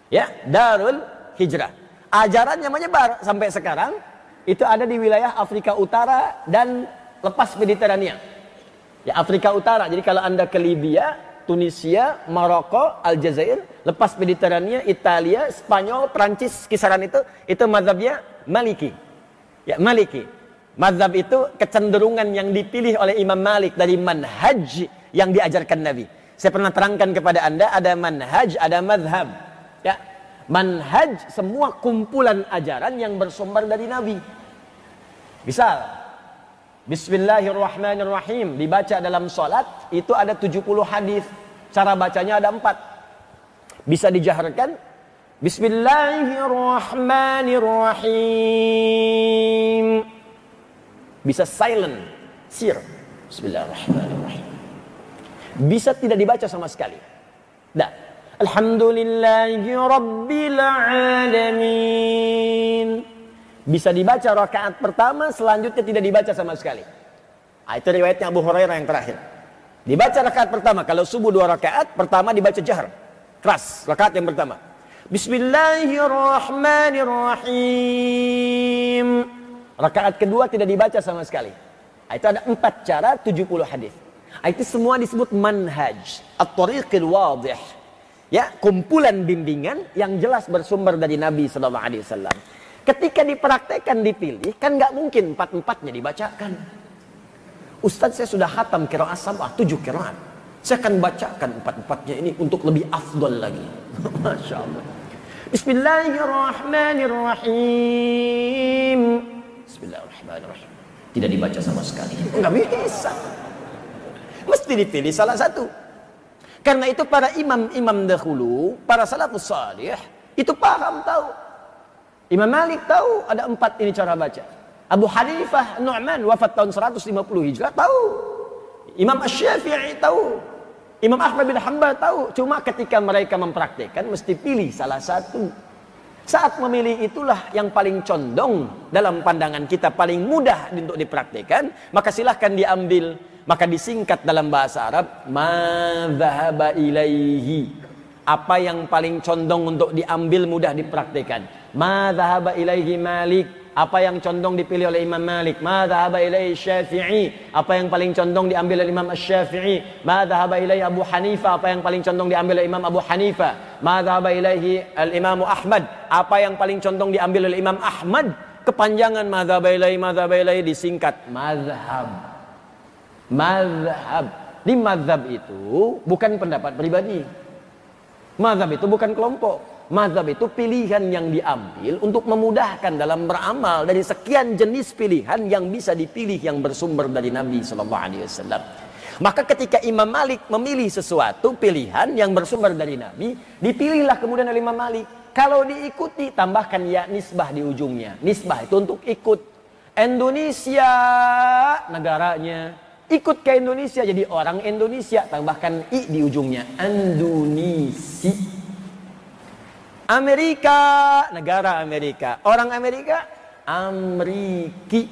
Ya, Darul Hijrah. Ajarannya menyebar sampai sekarang. Itu ada di wilayah Afrika Utara dan lepas Mediterania. Ya, Afrika Utara. Jadi kalau Anda ke Libya, Tunisia, Maroko, Aljazair, lepas Mediterania, Italia, Spanyol, Prancis, kisaran itu mazhabnya Maliki. Ya, Maliki. Mazhab itu kecenderungan yang dipilih oleh Imam Malik dari manhaj yang diajarkan Nabi. Saya pernah terangkan kepada Anda, ada manhaj, ada mazhab. Ya, manhaj semua kumpulan ajaran yang bersumber dari Nabi. Misal, Bismillahirrahmanirrahim dibaca dalam salat itu ada 70 hadis. Cara bacanya ada 4. Bisa dijaharkan Bismillahirrahmanirrahim. Bisa silent, sir. Bismillahirrahmanirrahim. Bisa tidak dibaca sama sekali. Dah. Alhamdulillahi rabbil alamin. Bisa dibaca rakaat pertama, selanjutnya tidak dibaca sama sekali. Itu riwayatnya Abu Hurairah yang terakhir. Dibaca rakaat pertama, kalau subuh 2 rakaat, pertama dibaca jahar. Keras, rakaat yang pertama. Bismillahirrahmanirrahim. Rakaat kedua tidak dibaca sama sekali. Itu ada 4 cara, 70 hadis. Itu semua disebut manhaj, at-tariqil wadih. Ya, kumpulan bimbingan yang jelas bersumber dari Nabi sallallahu alaihi wasallam. Ketika dipraktekkan, dipilih, kan nggak mungkin 4-4-nya dibacakan. Ustaz, saya sudah khatam qiraat sab'ah, 7 qiraat. Saya akan bacakan 4-4-nya ini untuk lebih afdal lagi. Masya Allah. Bismillahirrahmanirrahim. Bismillahirrahmanirrahim. Tidak dibaca sama sekali. Nggak bisa. Mesti dipilih salah satu. Karena itu para imam-imam dahulu, para salafus salih, itu paham, tahu. Imam Malik tahu ada 4 ini cara baca. Abu Hanifah Nu'man wafat tahun 150 Hijrah tahu. Imam Asy-Syafi'i tahu. Imam Ahmad bin Hanbal tahu. Cuma ketika mereka mempraktikkan mesti pilih salah satu. Saat memilih itulah yang paling condong dalam pandangan kita, paling mudah untuk dipraktikkan, maka silahkan diambil. Maka disingkat dalam bahasa Arab, ma dhahaba ilaihi. Apa yang paling condong untuk diambil, mudah dipraktikkan. Ma dhahaba ilaihi Malik. Apa yang condong dipilih oleh Imam Malik. Ma dhahaba ilaihi Syafi'i. Apa yang paling condong diambil oleh Imam Asy-Syafi'i. Ma dhahaba ilaihi Abu Hanifah. Apa yang paling condong diambil oleh Imam Abu Hanifah. Ma dhahaba ilaihi al-Imam Ahmad. Apa yang paling condong diambil oleh Imam Ahmad. Kepanjangan ma dhahaba ilaihi disingkat mazhab. Mazhab. Di mazhab itu bukan pendapat pribadi. Mazhab itu bukan kelompok. Mazhab itu pilihan yang diambil untuk memudahkan dalam beramal dari sekian jenis pilihan yang bisa dipilih yang bersumber dari Nabi sallallahu alaihi wasallam. Maka ketika Imam Malik memilih sesuatu pilihan yang bersumber dari Nabi, dipilihlah kemudian oleh Imam Malik. Kalau diikuti, tambahkan ya nisbah di ujungnya. Nisbah itu untuk ikut. Indonesia negaranya, ikut ke Indonesia jadi orang Indonesia, tambahkan i di ujungnya. Indonesia. Amerika, negara Amerika. Orang Amerika, Amriki.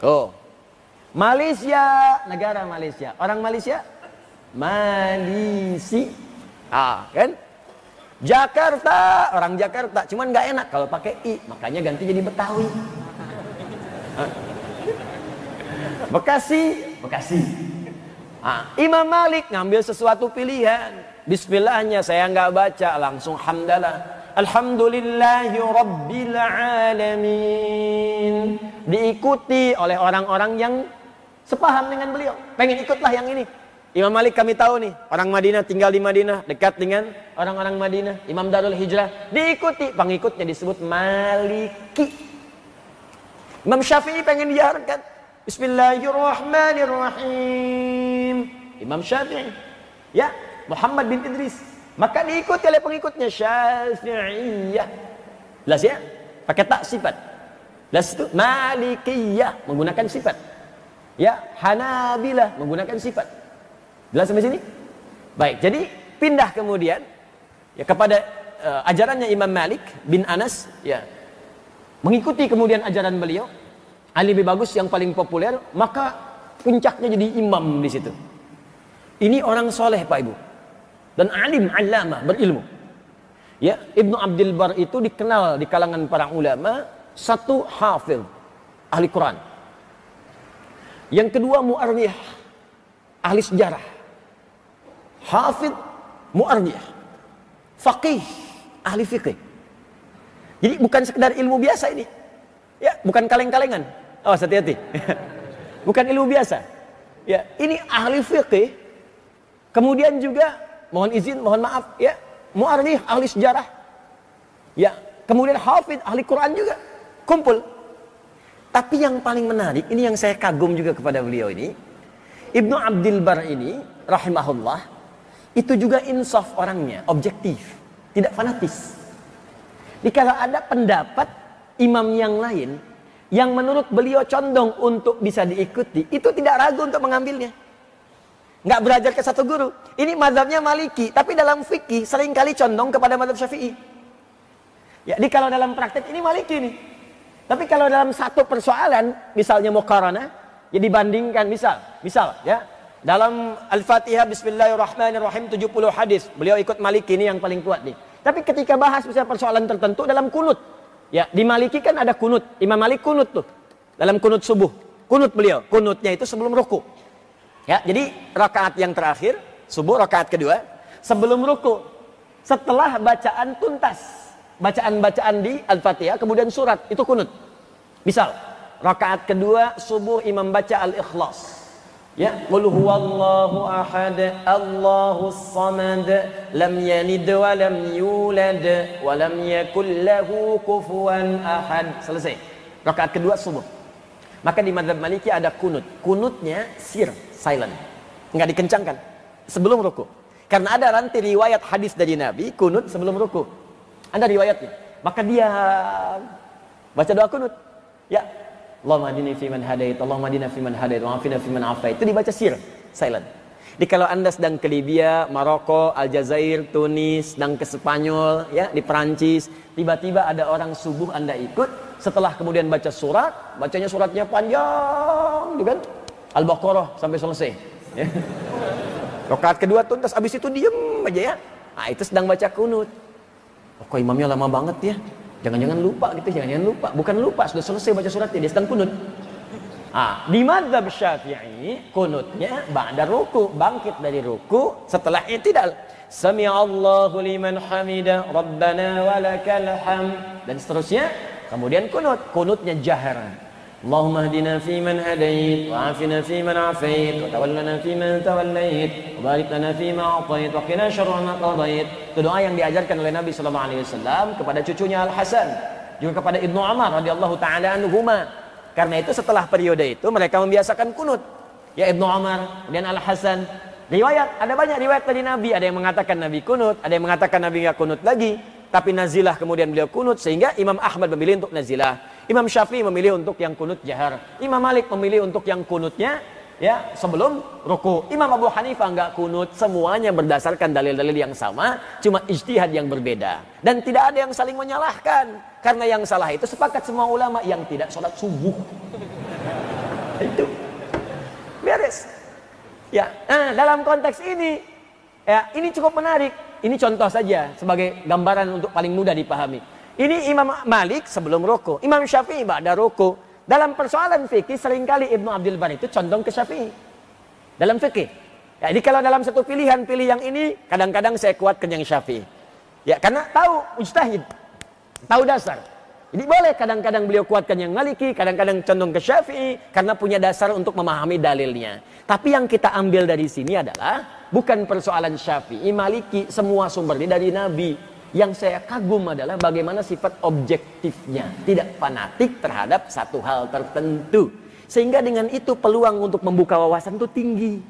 Oh. Malaysia, negara Malaysia. Orang Malaysia, Malisi. Kan? Jakarta, orang Jakarta. Cuman nggak enak kalau pakai i, makanya ganti jadi Betawi. Bekasi. Imam Malik ngambil sesuatu pilihan. Bismillahnya saya nggak baca, langsung hamdalah. Alhamdulillahi Rabbil Alamin. Diikuti oleh orang-orang yang sepaham dengan beliau. Pengen ikutlah yang ini. Imam Malik kami tahu nih, orang Madinah, tinggal di Madinah, dekat dengan orang-orang Madinah. Imam Darul Hijrah. Diikuti, pengikutnya disebut Maliki. Imam Syafi'i pengen diarahkan. Bismillahirrahmanirrahim. Imam Syafi'i. Ya, Muhammad bin Idris. Maka diikuti oleh pengikutnya Syafi'iyah. Jelas ya? Pakai tak sifat. Jelas itu Malikiyah menggunakan sifat. Ya, Hanabilah menggunakan sifat. Jelas sampai sini? Baik, jadi pindah kemudian ya kepada ajarannya Imam Malik bin Anas ya. Mengikuti kemudian ajaran beliau. Ali lebih bagus yang paling populer, maka puncaknya jadi imam di situ. Ini orang soleh Pak Ibu, dan alim, allamah, berilmu. Ya, Ibnu Abdul Bar itu dikenal di kalangan para ulama, satu hafidh, ahli Quran. Yang kedua mu'arrikh, ahli sejarah. Hafidh, mu'arrikh, faqih, ahli fiqih. Jadi bukan sekedar ilmu biasa ini. Ya, bukan kaleng-kalengan. Oh, hati-hati. Bukan ilmu biasa. Ya, ini ahli fiqih. Kemudian juga mohon izin, mohon maaf ya, mu'arrikh, ahli sejarah. Ya, kemudian hafidh, ahli Quran juga. Kumpul. Tapi yang paling menarik, ini yang saya kagum juga kepada beliau ini, Ibnu Abdul Bar ini rahimahullah, itu juga insaf orangnya, objektif, tidak fanatis. Jadi kalau ada pendapat imam yang lain yang menurut beliau condong untuk bisa diikuti, itu tidak ragu untuk mengambilnya. Nggak belajar ke satu guru. Ini mazhabnya Maliki, tapi dalam fikih seringkali condong kepada mazhab Syafi'i. Ya, jadi kalau dalam praktek ini Maliki nih. Tapi kalau dalam satu persoalan, misalnya muqaranah, ya dibandingkan misal ya, dalam Al-Fatihah Bismillahirrahmanirrahim 70 hadis, beliau ikut Maliki, ini yang paling kuat nih. Tapi ketika bahas misalnya persoalan tertentu dalam kunut, ya di Maliki kan ada kunut, Imam Malik kunut tuh, dalam kunut subuh, kunut beliau, kunutnya itu sebelum ruku. Ya, jadi rakaat yang terakhir, subuh rakaat kedua, sebelum ruku, setelah bacaan tuntas, bacaan-bacaan di Al-Fatihah, kemudian surat, itu kunut. Misal, rakaat kedua subuh imam baca Al-Ikhlas. Ya, qul huwallahu ahad, Allahus samad, lam yalid wa lam yulad wa lam yakul lahu kufuwan ahad. Selesai. Rakaat kedua subuh. Maka di mazhab Maliki ada kunut. Kunutnya sir, silent. Enggak dikencangkan sebelum ruku. Karena ada nanti riwayat hadis dari Nabi kunut sebelum ruku. Ada riwayatnya. Maka dia baca doa kunut. Ya. Allahumma hadini fiman hadait, Allahumma hadina fiman hadait, wa afina fiman afait. Itu dibaca sir, silent. Jadi kalau Anda sedang ke Libya, Maroko, Aljazair, Tunis, sedang ke Spanyol, ya, di Perancis, tiba-tiba ada orang subuh Anda ikut, setelah kemudian baca surat, bacanya suratnya panjang, kan? Al-Baqarah sampai selesai. Ya. Rakaat kedua tuntas, habis itu diem aja ya. Nah, itu sedang baca kunut. Oh, kok imamnya lama banget ya? Jangan-jangan lupa gitu, jangan-jangan lupa. Bukan lupa, sudah selesai baca suratnya, dia sedang kunut. Di mazhab Syafi'i, kunutnya ba'da ruku, bangkit dari ruku, setelah i'tidal. Sami'allahu liman hamidah, Rabbana walakal hamd, dan seterusnya. Kemudian kunutnya jahar. Allahumma hdina fiman hadait, wa afina fiman afait, wa tawallana fiman tawallait, wa barik lana fima atait, wa qina syarra ma qadait. Itu doa yang diajarkan oleh Nabi sallallahu alaihi wasallam kepada cucunya Al-Hasan, juga kepada Ibnu Umar radhiyallahu taala anhuma. Karena itu setelah periode itu mereka membiasakan kunut. Ya, Ibnu Umar dan Al-Hasan. Riwayat, ada banyak riwayat dari Nabi, ada yang mengatakan Nabi kunut, ada yang mengatakan Nabi enggak kunut lagi, tapi nazilah kemudian beliau kunut, sehingga Imam Ahmad memilih untuk nazilah. Imam Syafi'i memilih untuk yang kunut jahar. Imam Malik memilih untuk yang kunutnya ya sebelum ruku. Imam Abu Hanifah enggak kunut. Semuanya berdasarkan dalil-dalil yang sama, cuma ijtihad yang berbeda. Dan tidak ada yang saling menyalahkan. Karena yang salah itu sepakat semua ulama yang tidak sholat subuh. Itu beres. Ya, dalam konteks ini ya, ini cukup menarik. Ini contoh saja sebagai gambaran untuk paling mudah dipahami. Ini Imam Malik sebelum ruku, Imam Syafi'i ba'da ruku. Dalam persoalan fikih seringkali Ibnu Abdul Bar itu condong ke Syafi'i. Dalam fikih. Ya, jadi kalau dalam satu pilihan pilih yang ini, kadang-kadang saya kuatkan yang Syafi'i. Ya, karena tahu mujtahid, tahu dasar. Jadi boleh kadang-kadang beliau kuatkan yang Maliki, kadang-kadang condong ke Syafi'i karena punya dasar untuk memahami dalilnya. Tapi yang kita ambil dari sini adalah bukan persoalan Syafi'i, Maliki, semua sumbernya dari Nabi. Yang saya kagum adalah bagaimana sifat objektifnya, tidak fanatik terhadap satu hal tertentu. Sehingga dengan itu peluang untuk membuka wawasan itu tinggi.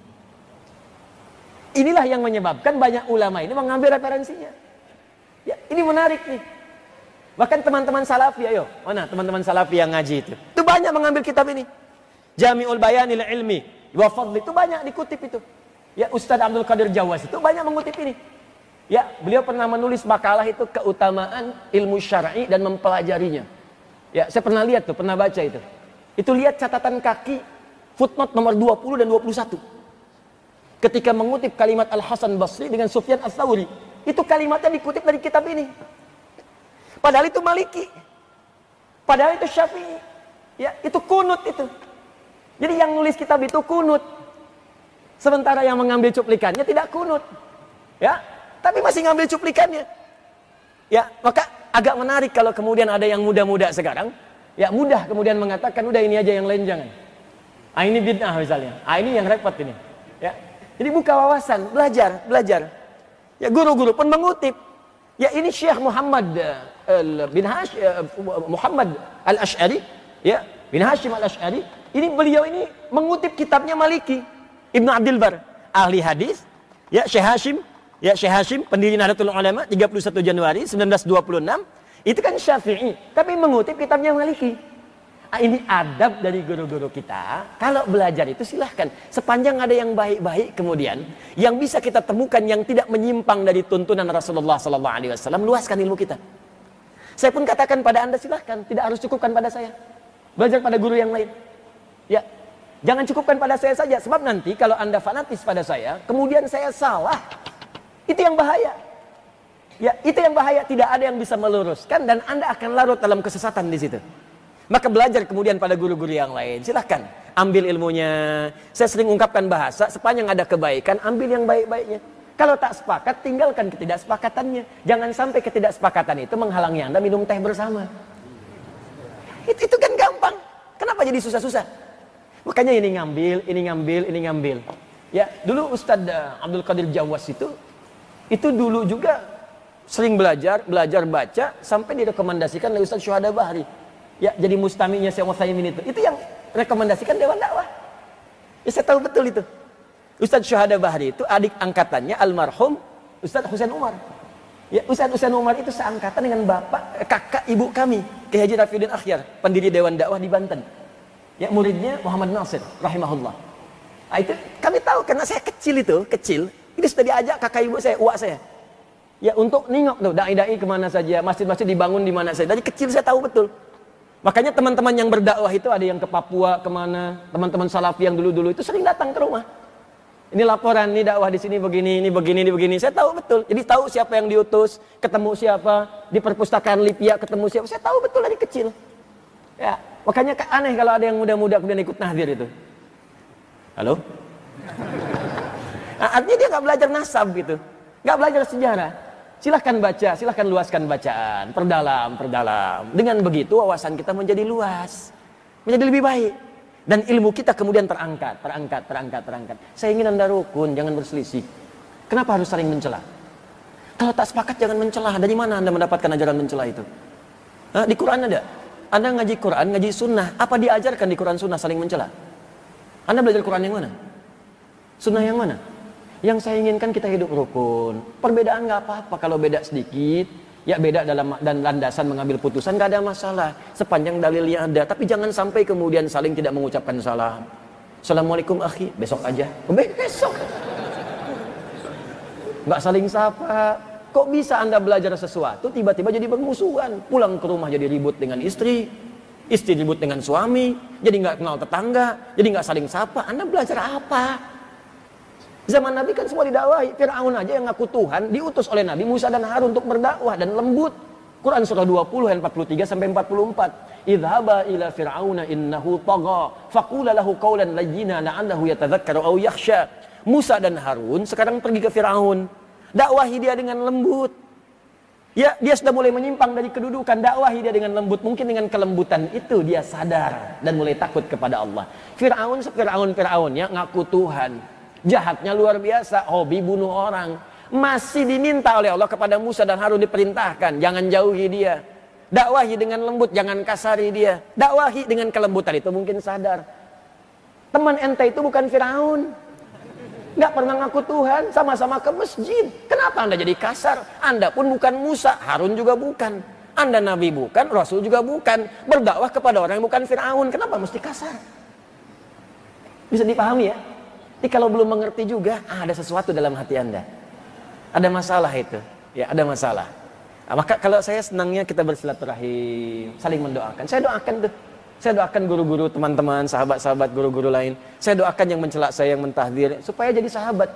Inilah yang menyebabkan banyak ulama ini mengambil referensinya. Ya, ini menarik nih. Bahkan teman-teman Salafi, ayo, mana teman-teman Salafi yang ngaji itu? Itu banyak mengambil kitab ini. Jami'ul Bayanil Ilmi wa Fadli, itu banyak dikutip itu. Ya, Ustaz Abdul Qadir Jawas itu banyak mengutip ini. Ya, beliau pernah menulis makalah itu keutamaan ilmu syar'i dan mempelajarinya. Ya, saya pernah lihat tuh, pernah baca itu. Itu lihat catatan kaki footnote nomor 20 dan 21. Ketika mengutip kalimat Al-Hasan Basri dengan Sufyan Ats-Tsauri, itu kalimatnya dikutip dari kitab ini. Padahal itu Maliki. Padahal itu Syafi'i. Ya, itu kunut itu. Jadi yang nulis kitab itu kunut. Sementara yang mengambil cuplikannya tidak kunut. Ya, tapi masih ngambil cuplikannya. Ya, maka agak menarik kalau kemudian ada yang muda-muda sekarang, ya mudah kemudian mengatakan udah ini aja, yang lain jangan. Ini bid'ah misalnya. Ini yang repot ini. Ya. Jadi buka wawasan, belajar. Ya, guru-guru pun mengutip. Ya, ini Syekh Muhammad bin Hashim Muhammad Al-Asy'ari, ya, bin Hashim Al-Asy'ari. Ini beliau ini mengutip kitabnya Maliki, Ibnu Abdul Bar, ahli hadis. Ya, Syekh Hashim, pendiri Nahdlatul Ulama, 31 Januari 1926. Itu kan Syafi'i, tapi mengutip kitabnya Maliki. Ini adab dari guru-guru kita. Kalau belajar itu silahkan. Sepanjang ada yang baik-baik kemudian, yang bisa kita temukan yang tidak menyimpang dari tuntunan Rasulullah SAW, luaskan ilmu kita. Saya pun katakan pada Anda, silahkan, tidak harus cukupkan pada saya. Belajar pada guru yang lain. Ya, jangan cukupkan pada saya saja, sebab nanti kalau Anda fanatis pada saya, kemudian saya salah, itu yang bahaya. Ya, itu yang bahaya, tidak ada yang bisa meluruskan dan Anda akan larut dalam kesesatan di situ. Maka belajar kemudian pada guru-guru yang lain. Silahkan, ambil ilmunya. Saya sering ungkapkan bahasa, sepanjang ada kebaikan, ambil yang baik-baiknya. Kalau tak sepakat, tinggalkan ketidaksepakatannya. Jangan sampai ketidaksepakatan itu menghalangi Anda minum teh bersama. Itu kan gampang. Kenapa jadi susah-susah? Makanya ini ngambil. Ya, dulu Ustadz Abdul Qadir Jawas itu dulu juga sering belajar baca, sampai direkomendasikan oleh Ustadz Syuhada Bahri. Ya, jadi mustaminya Syekh Utsaimin itu yang rekomendasikan Dewan Dakwah. Ya, saya tahu betul itu. Ustadz Syuhada Bahri itu adik angkatannya almarhum Ustadz Husain Umar. Ya, Ustadz Husain Umar itu seangkatan dengan kakak ibu kami, Kiai Haji Rafiuddin Akhyar, pendiri Dewan Dakwah di Banten. Ya, muridnya Muhammad Nasir rahimahullah. Nah, itu kami tahu karena saya kecil, itu sudah diajak kakak ibu saya, uak saya. Ya, untuk nengok tuh dai-dai kemana saja, masjid-masjid dibangun di mana saja. Dari kecil saya tahu betul. Makanya teman-teman yang berdakwah itu ada yang ke Papua, kemana, teman-teman salafi yang dulu-dulu itu sering datang ke rumah. Ini laporan, ini dakwah di sini begini, ini begini. Saya tahu betul. Jadi tahu siapa yang diutus, ketemu siapa, di perpustakaan Lipia ketemu siapa. Saya tahu betul dari kecil. Ya, makanya aneh kalau ada yang muda-muda kemudian ikut nahdir itu. Halo? Nah, artinya dia nggak belajar nasab gitu, nggak belajar sejarah. Silahkan baca, silahkan luaskan bacaan, perdalam. Dengan begitu wawasan kita menjadi luas, menjadi lebih baik. Dan ilmu kita kemudian terangkat. Saya ingin Anda rukun, jangan berselisih. Kenapa harus saling mencela? Kalau tak sepakat jangan mencela. Dari mana Anda mendapatkan ajaran mencela itu? Di Quran ada. Anda ngaji Quran, ngaji sunnah. Apa diajarkan di Quran sunnah saling mencela? Anda belajar Quran yang mana? Sunnah yang mana? Yang saya inginkan kita hidup rukun. Perbedaan nggak apa-apa kalau beda sedikit. Ya, beda dalam dan landasan mengambil putusan nggak ada masalah. Sepanjang dalilnya ada. Tapi jangan sampai kemudian saling tidak mengucapkan salam. Assalamualaikum akhi, besok aja. Besok. Nggak saling sapa. Kok bisa Anda belajar sesuatu tiba-tiba jadi bermusuhan? Pulang ke rumah jadi ribut dengan istri ribut dengan suami, jadi nggak kenal tetangga, jadi nggak saling sapa. Anda belajar apa? Zaman Nabi kan semua didakwahi. Fir'aun aja yang ngaku Tuhan diutus oleh Nabi Musa dan Harun untuk berdakwah dan lembut. Quran surah 20 ayat 43 sampai 44. Idhaba ila fir'auna innahu tagha faqula lahu qawlan layyina la'allahu yatadhakkaru aw yakhsha. Musa dan Harun sekarang pergi ke Fir'aun. Dakwahi dia dengan lembut. Ya, dia sudah mulai menyimpang dari kedudukan, dakwahi dia dengan lembut. Mungkin dengan kelembutan itu dia sadar dan mulai takut kepada Allah. Fir'aun ya ngaku Tuhan. Jahatnya luar biasa, hobi bunuh orang. Masih diminta oleh Allah kepada Musa dan Harun diperintahkan, jangan jauhi dia. Dakwahi dengan lembut, jangan kasari dia. Dakwahi dengan kelembutan itu mungkin sadar. Teman ente itu bukan Fir'aun. Nggak pernah ngaku Tuhan, sama-sama ke masjid. Kenapa Anda jadi kasar? Anda pun bukan Musa, Harun juga bukan. Anda Nabi bukan, Rasul juga bukan. Berdakwah kepada orang yang bukan Fir'aun, kenapa mesti kasar? Bisa dipahami ya? Jadi kalau belum mengerti juga, ada sesuatu dalam hati Anda. Ada masalah itu. Ya, ada masalah. Maka kalau saya senangnya kita bersilaturahim, saling mendoakan. Saya doakan tuh. Saya doakan guru-guru, teman-teman, sahabat-sahabat, guru-guru lain. Saya doakan yang mencela saya, yang mentahdir, supaya jadi sahabat.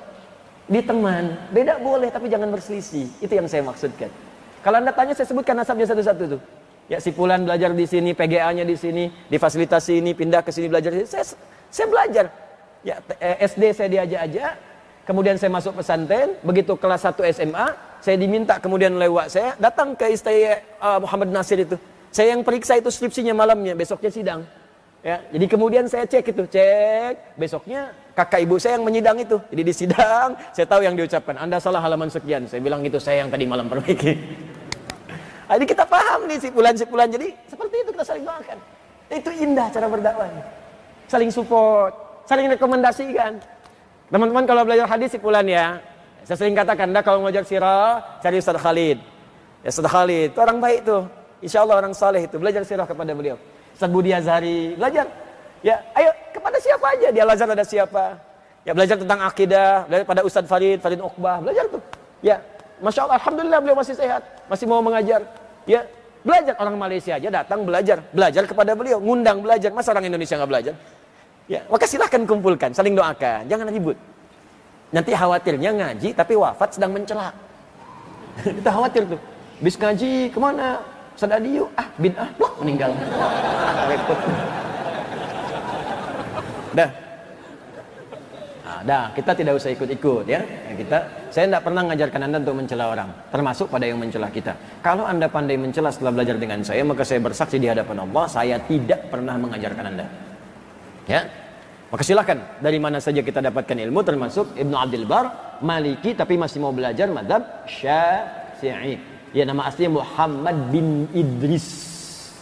Di teman. Beda boleh, tapi jangan berselisih. Itu yang saya maksudkan. Kalau Anda tanya, saya sebutkan nasabnya satu-satu tuh. Ya, si Fulan belajar di sini, PGA-nya di sini, difasilitasi ini, pindah ke sini belajar di sini. Saya belajar. Ya, SD saya diajak-ajak, kemudian saya masuk pesantren, begitu kelas 1 SMA, saya diminta kemudian lewat saya datang ke istana Muhammad Nasir itu. Saya yang periksa itu skripsinya malamnya, besoknya sidang. Ya, jadi kemudian saya cek, besoknya kakak ibu saya yang menyidang itu. Jadi di sidang, saya tahu yang diucapkan, Anda salah halaman sekian. Saya bilang itu saya yang tadi malam perbaiki. Jadi kita paham nih si Fulan. Jadi seperti itu kita saling doakan. Itu indah cara berdakwah. Saling support. Saling rekomendasikan. Teman-teman kalau belajar hadis si Fulan ya, saya sering katakan, Anda kalau belajar sirah, cari Ustaz Khalid. Ya, Ustaz Khalid, itu orang baik tuh. Insya Allah orang saleh itu, belajar sirah kepada beliau. Ustaz Budi Azhari, belajar. Ya, ayo kepada siapa aja, di Al-Azhar ada siapa. Ya, belajar tentang akidah, belajar pada Ustaz Farid Uqbah, belajar tuh. Ya, Masya Allah, Alhamdulillah beliau masih sehat, masih mau mengajar. Ya, Belajar, orang Malaysia aja datang belajar kepada beliau, ngundang belajar. Masa orang Indonesia nggak belajar? Ya, maka silahkan kumpulkan, saling doakan, jangan ribut. Nanti khawatirnya ngaji tapi wafat sedang mencela. Kita khawatir tuh. Bis ngaji kemana? Sadadiu, wah meninggal. Repot. Dah, kita tidak usah ikut-ikut ya. Saya tidak pernah mengajarkan Anda untuk mencela orang, termasuk pada yang mencela kita. Kalau Anda pandai mencela setelah belajar dengan saya, maka saya bersaksi di hadapan Allah, saya tidak pernah mengajarkan Anda. Ya. Maka silakan dari mana saja kita dapatkan ilmu, termasuk Ibnu Abdul Bar, Maliki tapi masih mau belajar mazhab Syafi'i. Ya, nama aslinya Muhammad bin Idris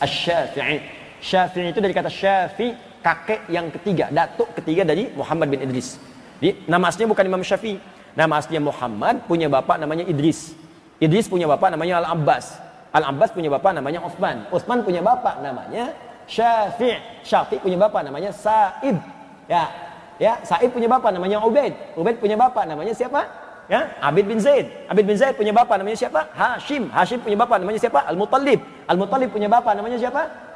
Asy-Syafi'i. Syafi'i itu dari kata Syafi, kakek yang ketiga, datuk ketiga dari Muhammad bin Idris. Jadi, nama aslinya bukan Imam Syafi'i. Nama aslinya Muhammad, punya bapak namanya Idris. Idris punya bapak namanya Al-Abbas. Al-Abbas punya bapak namanya Utsman. Utsman punya bapak namanya Syafi'. Syafi' punya bapak namanya Sa'id. Ya, Sa'id punya bapak namanya Ubaid. Ubaid punya bapak namanya siapa? Ya, Abid bin Zaid. Abid bin Zaid punya bapak namanya siapa? Hashim. Hashim punya bapak namanya siapa? Al-Muttalib. Al-Muttalib punya bapak namanya siapa?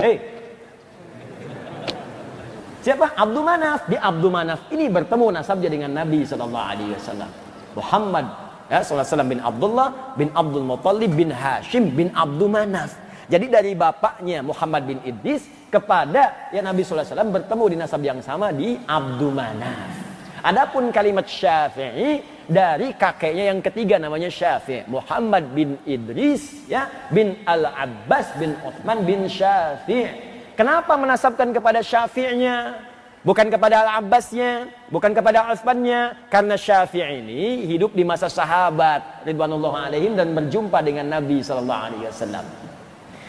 Siapa? Abdul Manaf. Di Abdul Manaf ini bertemu nasabnya dengan Nabi SAW. Muhammad SAW bin Abdullah bin Abdul Muttalib bin Hashim bin Abdul Manaf. Jadi dari bapaknya Muhammad bin Idris kepada Nabi SAW bertemu di nasab yang sama di Abdul Manaf. Adapun kalimat Syafi'i dari kakeknya yang ketiga namanya Syafi'. Muhammad bin Idris bin Al-Abbas bin Utsman bin Syafi'. Kenapa menasabkan kepada Syafi'nya, bukan kepada Al-Abbasnya, bukan kepada Utsmannya? Karena Syafi' ini hidup di masa sahabat ridwanullah alaihim dan berjumpa dengan Nabi SAW.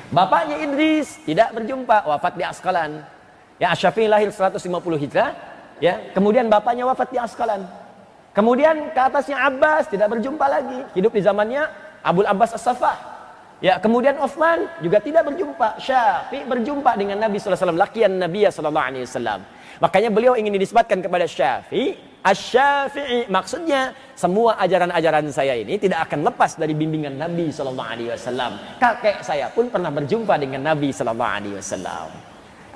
Bapaknya Idris tidak berjumpa, wafat di Asqalan. Ya, Syafi'i lahir 150 Hijrah, ya. Kemudian bapaknya wafat di Asqalan. Kemudian ke atasnya Abbas tidak berjumpa lagi, hidup di zamannya Abul Abbas As-Saffah. Ya, kemudian Utsman juga tidak berjumpa. Syafi' berjumpa dengan Nabi SAW, laqiyan Nabi SAW. Makanya beliau ingin dinisbatkan kepada Syafi', Asy-Syafi'i. Maksudnya semua ajaran-ajaran saya ini tidak akan lepas dari bimbingan Nabi SAW. Kakek saya pun pernah berjumpa dengan Nabi SAW.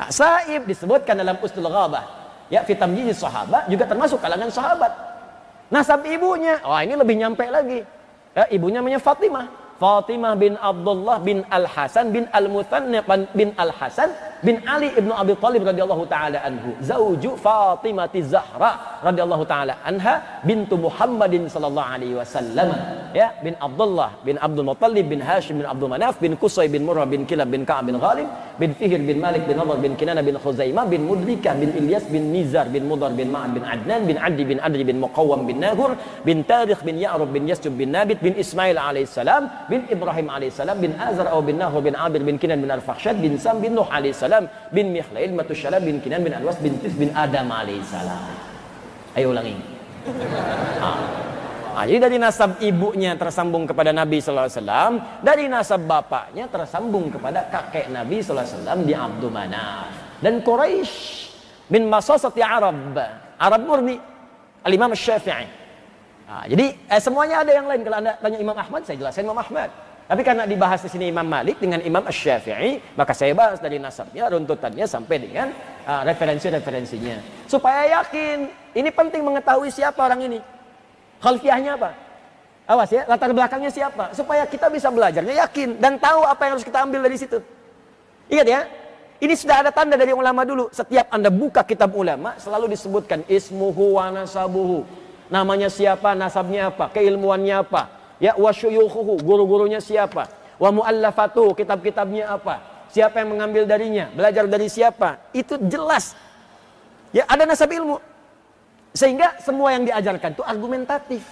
Sa'ib disebutkan dalam Usdul Ghabah, ya, fi tamyiz sahabat, juga termasuk kalangan sahabat. Nasab ibunya, ini lebih nyampe lagi. Ya, ibunya namanya Fatimah. Fatimah bin Abdullah bin Al-Hasan bin Al-Muthanna bin Al-Hasan bin Ali ibnu Abi Thalib radhiyallahu taala anhu, zauju Fatimah Zahra radhiyallahu taala anha bintu Muhammadin sallallahu alaihi wasallam. Ya, bin Abdullah bin Abdul Muttalib bin Hashim bin Abdul Manaf bin Qusay bin Murrah bin Kilab bin Ka'ab bin Ghalib bin Fihr bin Malik bin Nadhr bin Kinanah bin Khuzaimah bin Mudrikah bin Ilyas bin Nizar bin Mudar bin Ma'ad bin Adnan bin Adi bin Adri bin Muqawwam bin Nahur bin Tarikh bin Ya'rub bin Yasjub bin Nabit bin Ismail alaihissalam bin Ibrahim alaihissalam bin Azar au bin Nahur bin Abir bin Kinan bin Al-Fakhshad bin Sam bin Nuh alaihissalam bin Mihlail Matusyala bin Kinan bin Alwas bin Tif bin Adam alaihissalam. Ayo ulangi. Jadi dari nasab ibunya tersambung kepada Nabi SAW, dari nasab bapaknya tersambung kepada kakek Nabi SAW di Abdul Manaf. Dan Quraisy min masasati Arab murni, Al-Imam Syafi'i. Jadi semuanya ada yang lain. Kalau Anda tanya Imam Ahmad, saya jelasin Imam Ahmad. Tapi karena dibahas di sini Imam Malik dengan Imam Asy-Syafi'i, maka saya bahas dari nasabnya, runtutannya sampai dengan referensi-referensinya. Supaya yakin, ini penting mengetahui siapa orang ini. Khalfiyahnya apa? Awas ya, latar belakangnya siapa? Supaya kita bisa belajarnya yakin dan tahu apa yang harus kita ambil dari situ. Ingat ya, ini sudah ada tanda dari ulama dulu. Setiap Anda buka kitab ulama, selalu disebutkan ismuhu wa nasabuhu. Namanya siapa, nasabnya apa, keilmuannya apa. Ya, wa syuyukhuhu, guru-gurunya siapa. Wa muallafatu, kitab-kitabnya apa. Siapa yang mengambil darinya, belajar dari siapa. Itu jelas. Ya, ada nasab ilmu. Sehingga semua yang diajarkan itu argumentatif,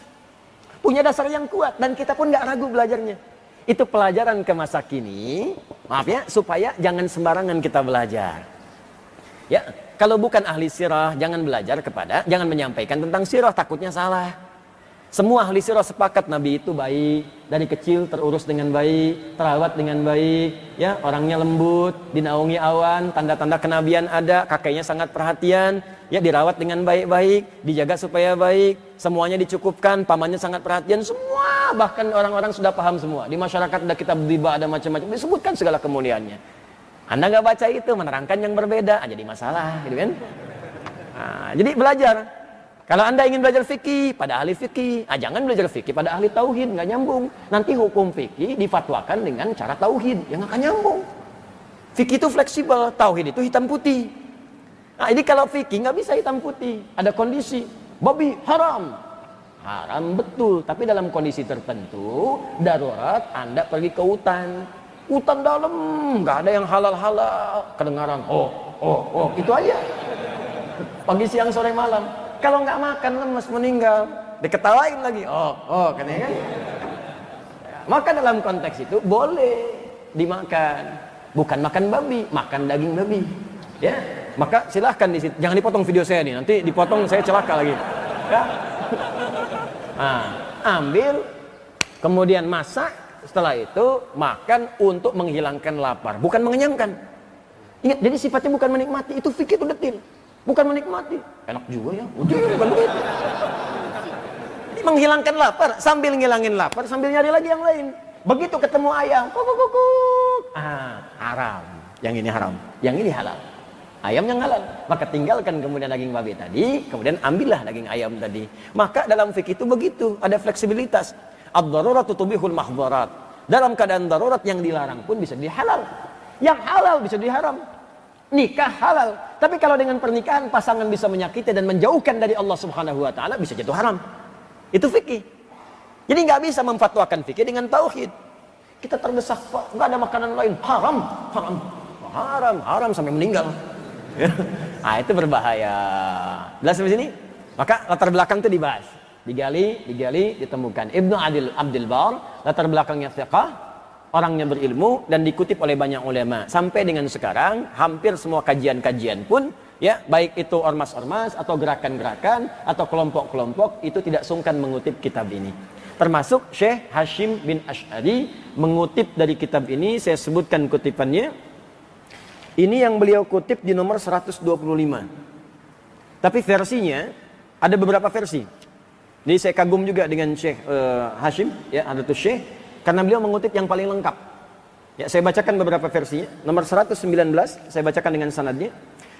punya dasar yang kuat, dan kita pun nggak ragu belajarnya. Itu pelajaran ke masa kini, maaf ya, supaya jangan sembarangan kita belajar. Ya, kalau bukan ahli sirah, jangan menyampaikan tentang sirah, takutnya salah. Semua ahli sirah sepakat Nabi itu baik, dari kecil terurus dengan baik, terawat dengan baik, ya, orangnya lembut, dinaungi awan, tanda-tanda kenabian ada, kakeknya sangat perhatian, ya, dirawat dengan baik-baik, dijaga supaya baik, semuanya dicukupkan, pamannya sangat perhatian, semua, bahkan orang-orang sudah paham semua. Di masyarakat ada kitab dhiba, ada macam-macam, disebutkan segala kemuliaannya. Anda nggak baca itu, menerangkan yang berbeda, jadi masalah, gitu kan? Nah, jadi belajar. Kalau Anda ingin belajar fikih pada ahli fikih, jangan belajar fikih pada ahli tauhid, nggak nyambung. Nanti hukum fikih difatwakan dengan cara tauhid, yang akan nyambung. Fikih itu fleksibel, tauhid itu hitam putih. Nah, ini kalau fikih nggak bisa hitam putih, ada kondisi. Babi haram, haram betul, tapi dalam kondisi tertentu, darurat Anda pergi ke hutan dalam, nggak ada yang halal-halal, kedengaran, oh, itu aja. Pagi, siang, sore, malam. Kalau nggak makan lemes meninggal, diketawain lagi. Katanya kan. Maka dalam konteks itu boleh dimakan, bukan makan babi, makan daging babi. Ya, maka silahkan di situ. Jangan dipotong video saya nih, nanti dipotong saya celaka lagi. Ya. Nah, ambil, kemudian masak, setelah itu makan untuk menghilangkan lapar, bukan mengenyangkan. Ingat, jadi sifatnya bukan menikmati, itu fikih itu detil. Bukan menikmati, enak juga ya, bukan begitu. Ini menghilangkan lapar, sambil ngilangin lapar, sambil nyari lagi yang lain. Begitu ketemu ayam, kukuk, haram. Yang ini haram, yang ini halal. Ayam yang halal, maka tinggalkan kemudian daging babi tadi, kemudian ambillah daging ayam tadi. Maka dalam fikih itu begitu, ada fleksibilitas. Ad-daruratu tubihul mahdharat. Dalam keadaan darurat yang dilarang pun bisa dihalal. Yang halal bisa diharam. Nikah halal, tapi kalau dengan pernikahan pasangan bisa menyakiti dan menjauhkan dari Allah Subhanahu wa taala, bisa jatuh haram. Itu fikih. Jadi nggak bisa memfatwakan fikih dengan tauhid. Kita terdesak, Pak, nggak ada makanan lain, haram sampai meninggal. Nah, itu berbahaya. Jelas sampai sini? Maka latar belakang itu dibahas, digali, ditemukan. Ibnu Abdul Bar, latar belakangnya fiqh, orangnya berilmu dan dikutip oleh banyak ulama. Sampai dengan sekarang hampir semua kajian-kajian pun, ya, baik itu ormas-ormas atau gerakan-gerakan atau kelompok-kelompok, itu tidak sungkan mengutip kitab ini. Termasuk Syekh Hashim bin Asy'ari mengutip dari kitab ini. Saya sebutkan kutipannya. Ini yang beliau kutip di nomor 125. Tapi versinya ada beberapa versi. Jadi saya kagum juga dengan Syekh Hashim, ya, Hadratus Syekh, karena beliau mengutip yang paling lengkap. Ya, saya bacakan beberapa versinya. Nomor 119, saya bacakan dengan sanadnya.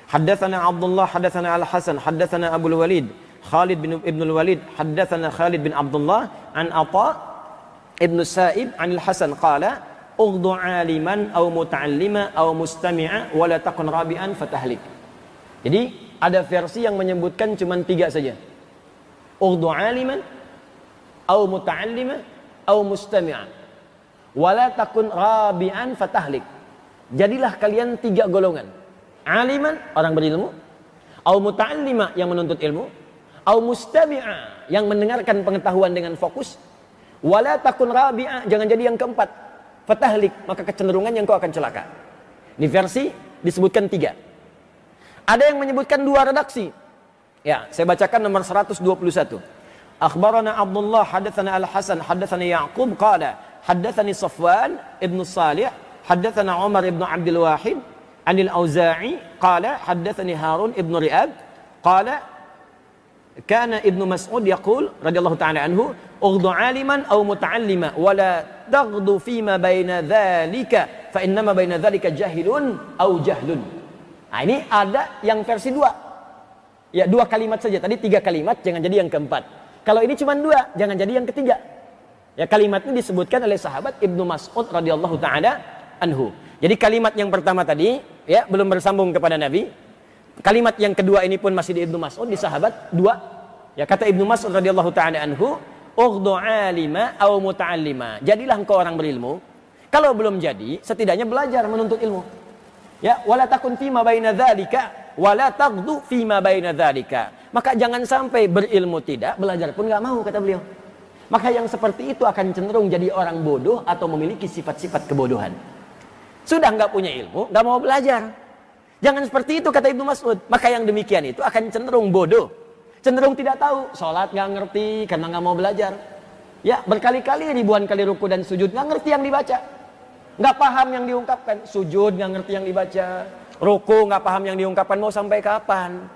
Haddatsana Abdullah, haddatsana Al-Hasan, haddatsana Abul Walid, Khalid bin Ibnul Walid, haddatsana Khalid bin Abdullah, an Atha ibn Sa'ib, an Al-Hasan qala, "Ughdu 'aliman aw muta'allima aw mustami'a wa la takun rabi'an fatahlik." Jadi, ada versi yang menyebutkan cuma 3 saja. Ughdu 'aliman aw muta'allima au mustami'an wala takun rabi'an fatahlik. Jadilah kalian 3 golongan. Aliman, orang berilmu, au muta'allima, yang menuntut ilmu, au mustami'a, yang mendengarkan pengetahuan dengan fokus, wala takun rabi'a, jangan jadi yang keempat, fatahlik, maka kecenderungan yang kau akan celaka. Di versi disebutkan 3. Ada yang menyebutkan 2 redaksi. Ya, saya bacakan nomor 121. Akhbarana Abdullah, hadatsana Al-Hasan, hadatsana Ya'qub qala, hadatsani Safwan ibn Salih, hadatsana Umar ibn Abdul Wahid, anil Auza'i qala, hadatsani Harun ibn Ri'ab qala, kana Ibnu Mas'ud yaqul radhiyallahu ta'ala anhu, ughdu 'aliman aw muta'allima wa la taghdu fima baina dzalika fa innama baina dzalika jahilun aw jahlun. Nah, ini ada yang versi 2. Ya, 2 kalimat saja. Tadi 3 kalimat, jangan jadi yang keempat. Kalau ini cuma 2, jangan jadi yang ketiga. Ya, kalimat ini disebutkan oleh sahabat Ibnu Mas'ud radhiyallahu taala anhu. Jadi kalimat yang pertama tadi, ya, belum bersambung kepada Nabi. Kalimat yang kedua ini pun masih di Ibnu Mas'ud, di sahabat 2. Ya, kata Ibnu Mas'ud radhiyallahu taala anhu, "Ughdu 'alima aw muta'allima." Jadilah engkau orang berilmu. Kalau belum jadi, setidaknya belajar menuntut ilmu. Ya, wala takun fima baina dzalika wala taghdu fima baina dzalika. Maka jangan sampai berilmu tidak, belajar pun nggak mau, kata beliau. Maka yang seperti itu akan cenderung jadi orang bodoh atau memiliki sifat-sifat kebodohan. Sudah nggak punya ilmu, nggak mau belajar. Jangan seperti itu, kata Ibnu Mas'ud. Maka yang demikian itu akan cenderung bodoh. Cenderung tidak tahu, sholat nggak ngerti karena nggak mau belajar. Ya, berkali-kali ribuan kali ruku dan sujud nggak ngerti yang dibaca, nggak paham yang diungkapkan. Sujud nggak ngerti yang dibaca, ruku nggak paham yang diungkapkan, mau sampai kapan?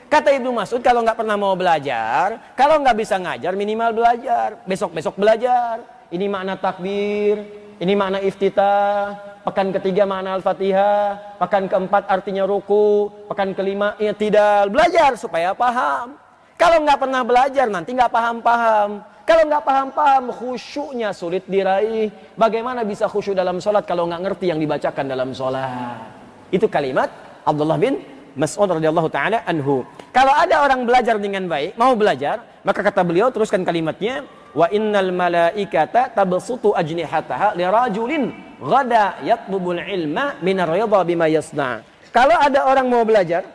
Kata Ibnu Mas'ud, kalau nggak pernah mau belajar, kalau nggak bisa ngajar, minimal belajar. Besok-besok belajar. Ini makna takbir, ini makna iftitah, pekan ketiga makna Al-Fatihah, pekan keempat artinya ruku, pekan kelima i'tidal. Belajar supaya paham. Kalau nggak pernah belajar, nanti nggak paham-paham. Kalau nggak paham-paham, khusyuknya sulit diraih. Bagaimana bisa khusyuk dalam sholat kalau nggak ngerti yang dibacakan dalam sholat? Itu kalimat Abdullah bin Mas'ud radhiyallahu taala anhu. Kalau ada orang belajar dengan baik, mau belajar, maka kata beliau, teruskan kalimatnya, wa innal malaikata tabsutu ajnihataha lirajulin ghada yatlubul ilma minar ridha bima yasna. Kalau ada orang mau belajar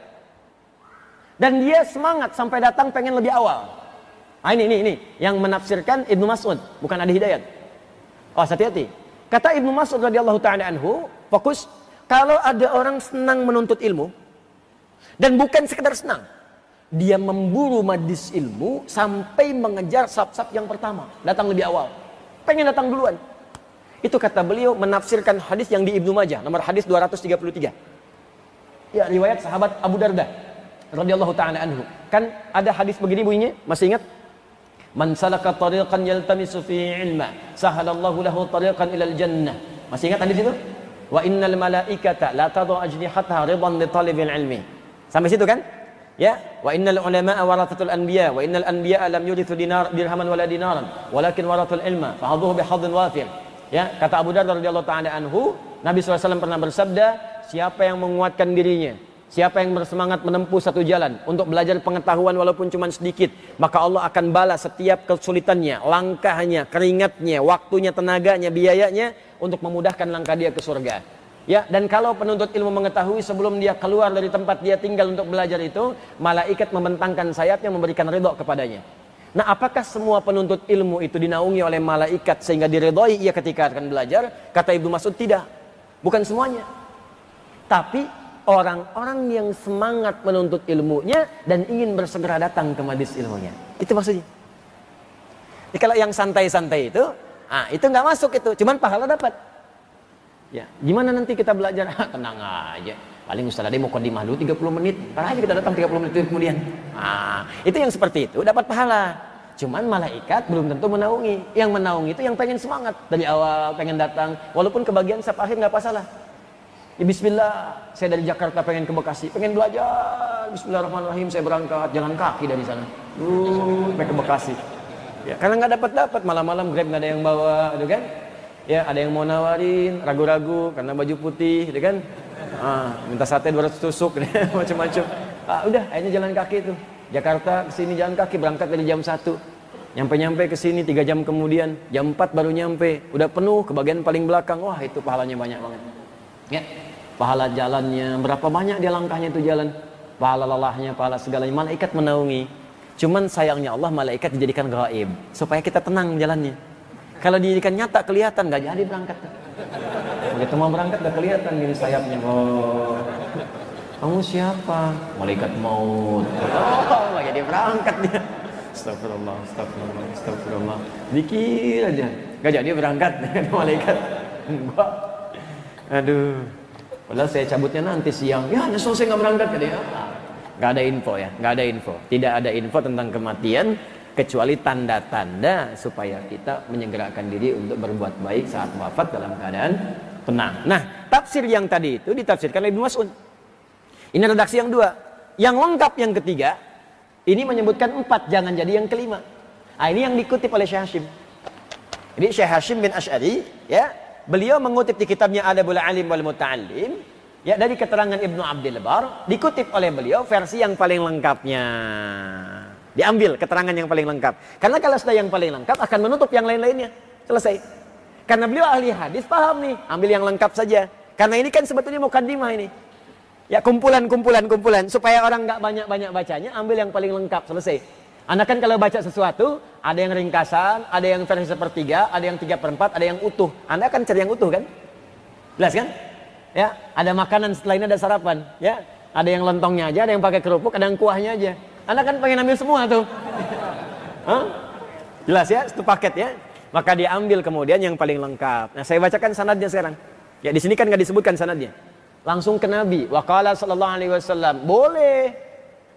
dan dia semangat sampai datang pengen lebih awal. Ah, ini yang menafsirkan Ibnu Mas'ud, bukan Adi Hidayat. Oh, hati-hati. Kata Ibnu Mas'ud radhiyallahu taala anhu, fokus, kalau ada orang senang menuntut ilmu dan bukan sekedar senang, dia memburu majlis ilmu sampai mengejar saf-saf yang pertama, datang lebih awal, pengen datang duluan. Itu kata beliau menafsirkan hadis yang di Ibnu Majah, nomor hadis 233. Ya, riwayat sahabat Abu Darda radhiyallahu taala anhu. Kan ada hadis begini bunyinya, masih ingat? Man salaka tariqan yaltamisu fi ilma, sahalallahu lahu tariqan ilal jannah. Masih ingat hadis itu? Wa innal malaikata la tadau ajnihataha ridan li talibil ilmi. Sampai situ kan? Ya, wa innal ulama'a warathatul anbiya, wa innal anbiya'a lam yurithu dirhaman wala dinaran, walakin warathul ilma, fahadhuhu bihadhin wafir. Ya, kata Abu Darda radhiyallahu ta'ala anhu, Nabi SAW pernah bersabda, siapa yang menguatkan dirinya, siapa yang bersemangat menempuh satu jalan untuk belajar pengetahuan walaupun cuma sedikit, maka Allah akan balas setiap kesulitannya, langkahnya, keringatnya, waktunya, tenaganya, biayanya untuk memudahkan langkah dia ke surga. Ya, dan kalau penuntut ilmu mengetahui sebelum dia keluar dari tempat dia tinggal untuk belajar itu, malaikat membentangkan sayapnya memberikan ridho kepadanya. Nah, apakah semua penuntut ilmu itu dinaungi oleh malaikat sehingga diridhoi ia ketika akan belajar? Kata Ibnu Mas'ud, tidak. Bukan semuanya. Tapi orang-orang yang semangat menuntut ilmunya dan ingin bersegera datang ke majelis ilmunya. Itu maksudnya. Jadi kalau yang santai-santai itu nggak masuk itu, cuman pahala dapat. Ya, gimana nanti kita belajar? Tenang aja. Paling Ustaz Ade mau qadimah dulu 30 menit. Ntar aja kita datang 30 menit kemudian. Itu yang seperti itu dapat pahala. Cuman malaikat belum tentu menaungi. Yang menaungi itu yang pengen semangat dari awal, pengen datang, walaupun kebagian saf akhir nggak masalah. Ya bismillah, saya dari Jakarta pengen ke Bekasi, pengen belajar. Bismillahirrahmanirrahim, saya berangkat jalan kaki dari sana. Sampai ke Bekasi. Ya, karena nggak dapat malam-malam Grab nggak ada yang bawa, gitu kan? Ya, ada yang mau nawarin, ragu-ragu karena baju putih, gitu kan? Minta sate 200 tusuk, macam-macam. Udah, akhirnya jalan kaki itu. Jakarta ke sini jalan kaki, berangkat dari jam 1. Nyampe ke sini 3 jam kemudian, jam 4 baru nyampe. Udah penuh ke bagian paling belakang. Wah, itu pahalanya banyak banget. Ya, pahala jalannya, berapa banyak dia langkahnya itu jalan. Pahala lelahnya, pahala segalanya, malaikat menaungi. Cuman sayangnya Allah, malaikat dijadikan gaib supaya kita tenang jalannya. Kalau dijadikan nyata kelihatan, nggak jadi berangkat. Begitu mau berangkat udah kelihatan gini sayapnya. Oh, kamu siapa? Malaikat maut. Oh, nggak jadi berangkat dia. Astagfirullah. Dikir aja, nggak jadi berangkat dengan malaikat. Enggak. Aduh. Padahal saya cabutnya nanti siang. Ya, nyesel saya nggak berangkat ke dia. Nggak ada info ya, nggak ada info. Tidak ada info tentang kematian kecuali tanda-tanda supaya kita menyegerakan diri untuk berbuat baik saat wafat dalam keadaan tenang. Nah, tafsir yang tadi itu ditafsirkan oleh Ibnu Mas'ud. Ini redaksi yang 2. Yang lengkap yang ketiga, ini menyebutkan 4, jangan jadi yang kelima. Ini yang dikutip oleh Syekh Hashim. Jadi Syekh Hashim bin Asy'ari, ya, beliau mengutip di kitabnya Adabul Alim wal Muta'allim, ya, dari keterangan Ibnu Abdil Bar, dikutip oleh beliau versi yang paling lengkapnya. Diambil keterangan yang paling lengkap. Karena kalau sudah yang paling lengkap akan menutup yang lain-lainnya. Selesai. Karena beliau ahli hadis, paham nih, ambil yang lengkap saja. Karena ini kan sebetulnya mukaddimah ini. Ya, kumpulan supaya orang nggak banyak-banyak bacanya, ambil yang paling lengkap, selesai. Anda kan kalau baca sesuatu, ada yang ringkasan, ada yang versi 1/3, ada yang 3/4, ada yang utuh. Anda akan cari yang utuh kan? Jelas kan? Ya, ada makanan setelah ini ada sarapan, ya. Ada yang lontongnya aja, ada yang pakai kerupuk, ada yang kuahnya aja. Anda kan pengen ambil semua tuh. Hah? Jelas ya, satu paket ya. Maka diambil kemudian yang paling lengkap. Nah, saya bacakan sanadnya sekarang. Ya, di sini kan nggak disebutkan sanadnya. Langsung ke Nabi. Waqala sallallahu alaihi wasallam. Boleh